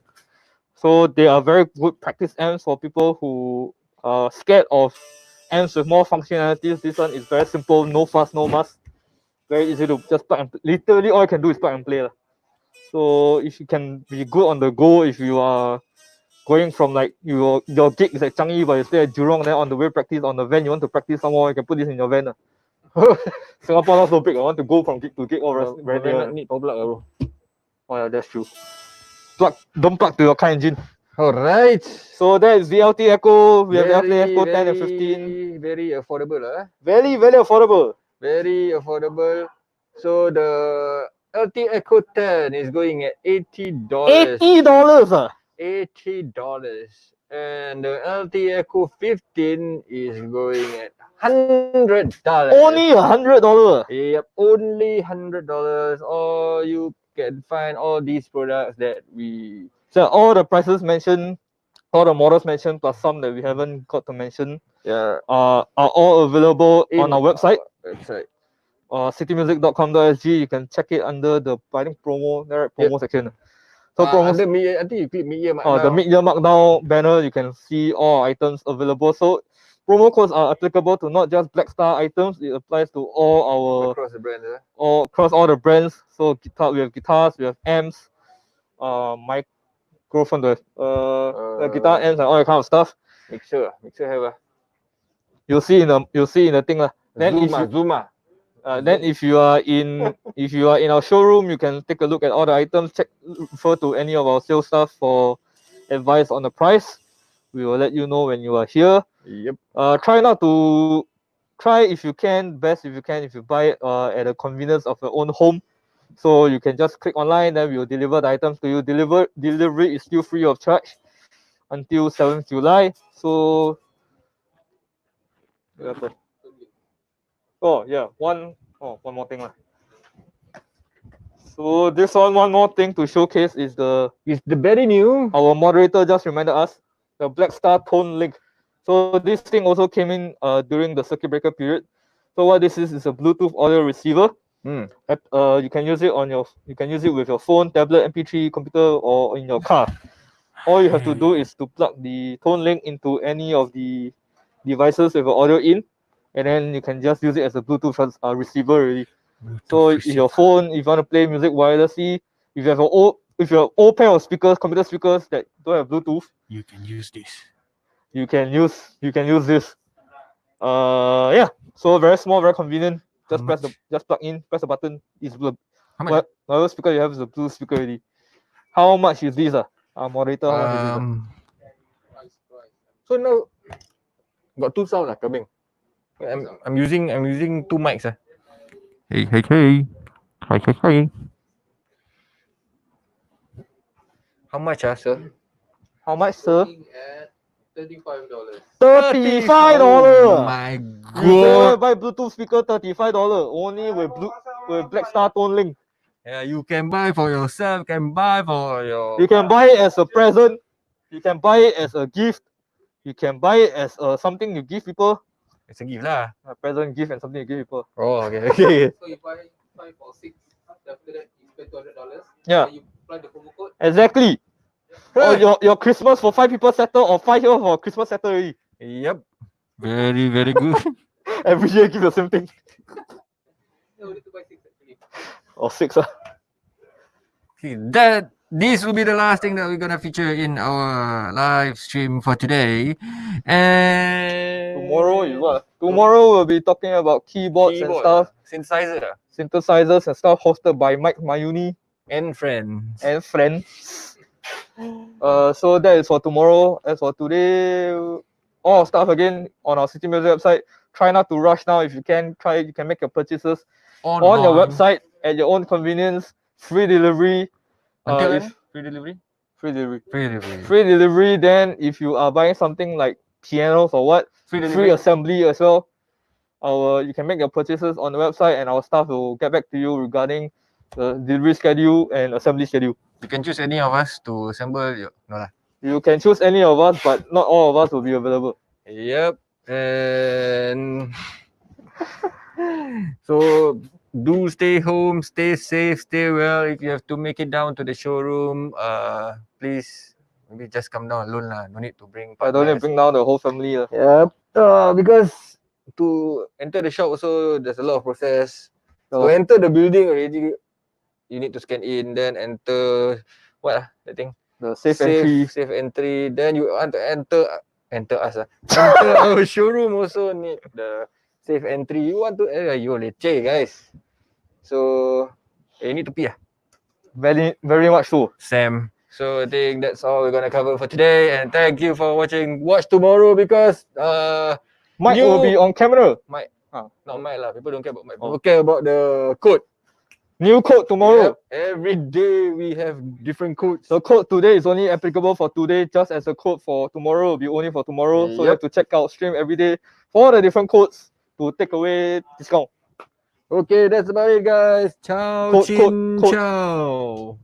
So they are very good practice amps for people who are scared of amps with more functionalities. This one is very simple, no fuss, no muss. Very easy to just plug and literally all you can do is plug and play. So if you can be good on the go, if you are going from like your gig is at Changi but you stay at Jurong, then on the way practice on the van you want to practice somewhere, you can put this in your van. Singapore not so big. I want to go from gig to gig or very near. Need power plug, bro. Oh yeah, that's true. Don't plug to your car engine. Alright. So that is the LT Echo. We have LT Echo 10 and 15. Very affordable, Very affordable. Very affordable. So the LT Echo 10 is going at $80. $80. $80. And the LT Echo 15 is going at $100. Only $100. Yep, only $100. Or you can find all these products that we... So all the prices mentioned, all the models mentioned, plus some that we haven't got to mention, are all available on our website. citymusic.com.sg. You can check it under the promo section. So I think you click mid-year markdown. The mid-year markdown banner, you can see all items available. So promo codes are applicable to not just Blackstar items. It applies to all our across the brands. Across all the brands. So we have guitars, we have amps, microphone, the guitar amps and all that kind of stuff. Mixer have. You'll see in the thing. Then then if you are in our showroom, you can take a look at all the items, refer to any of our sales staff for advice on the price. We will let you know when you are here. Yep. Try if you can, best if you can, if you buy it at the convenience of your own home. So you can just click online, then we will deliver the items to you. Delivery is still free of charge until 7th July. So one more thing. So this one more thing to showcase is the very new. Our moderator just reminded us, the Blackstar Tone Link. So this thing also came in during the circuit breaker period. So what this is a Bluetooth audio receiver. You can use it with your phone, tablet, MP3, computer, or in your car. All you have to do is to plug the Tone Link into any of the devices with audio in, and then you can just use it as a Bluetooth receiver already. So if your phone, if you want to play music wirelessly, if you have an old pair of speakers, computer speakers that don't have Bluetooth, you can use this. You can use this. So very small, very convenient. Just plug in, press the button. It's how much? Whatever speaker you have is a Bluetooth speaker already. How much is this? Moderator, how much is this? So now got two sounds coming. I'm using two mics. Hey. Hi. How much, sir? How much, sir? At $35. $35. Oh my god! You can buy Bluetooth speaker $35 only with Blackstar Tone Link. Yeah, you can buy for yourself. Can buy for your. You can buy it as a present. You can buy it as a gift. You can buy it as something you give people. It's a gift lah. A present, gift, and something you give people. Oh, okay. So you buy 5 or 6. After that, you spend $200. Yeah. You apply the promo code. Exactly. Or your Christmas for 5 people settle, or 5 years for Christmas settle already. Yep. Very, very good. Every year give the same thing. No, we need to buy 6 actually. Or 6. This will be the last thing that we're gonna feature in our live stream for today. And tomorrow is what? Tomorrow we'll be talking about keyboards and stuff. Synthesizers and stuff hosted by Mike Mayuni and friends. So that is for tomorrow. As for today, all our stuff again on our City Music website. Try not to rush now if you can. You can make your purchases on your Online. website at your own convenience. Free delivery. Until if when? Free delivery? free delivery. Free delivery. Free delivery. Then if you are buying something like pianos or what, Free free delivery. assembly as well. You can make your purchases on the website, and our staff will get back to you regarding the delivery schedule and assembly schedule. You can choose any of us to assemble. No lah. You can choose any of us, but not all of us will be available. Yep. And so do stay home, stay safe, stay well. If you have to make it down to the showroom, please maybe just come down alone lah. No need to bring I don't need to partners. bring down the whole family. Yep. Because to enter the shop also there's a lot of process. To So, enter the building already, you need to scan in, then enter that thing? the safe entry. Safe entry. Then you want to enter us. Enter our showroom also need the safe entry. You want to you leceh guys. So you need to pee. Very, very much so. Sam. So I think that's all we're gonna cover for today. And thank you for watching. Watch tomorrow because Mike will be on camera. not Mike lah. People don't care about Mike. Oh. People care about the code. New code tomorrow. Yep. Every day we have different codes. The code today is only applicable for today, just as the code for tomorrow will be only for tomorrow. So you have to check out stream every day for all the different codes to take away discount. Okay, that's about it, guys. Ciao, Code, chin, code. ciao.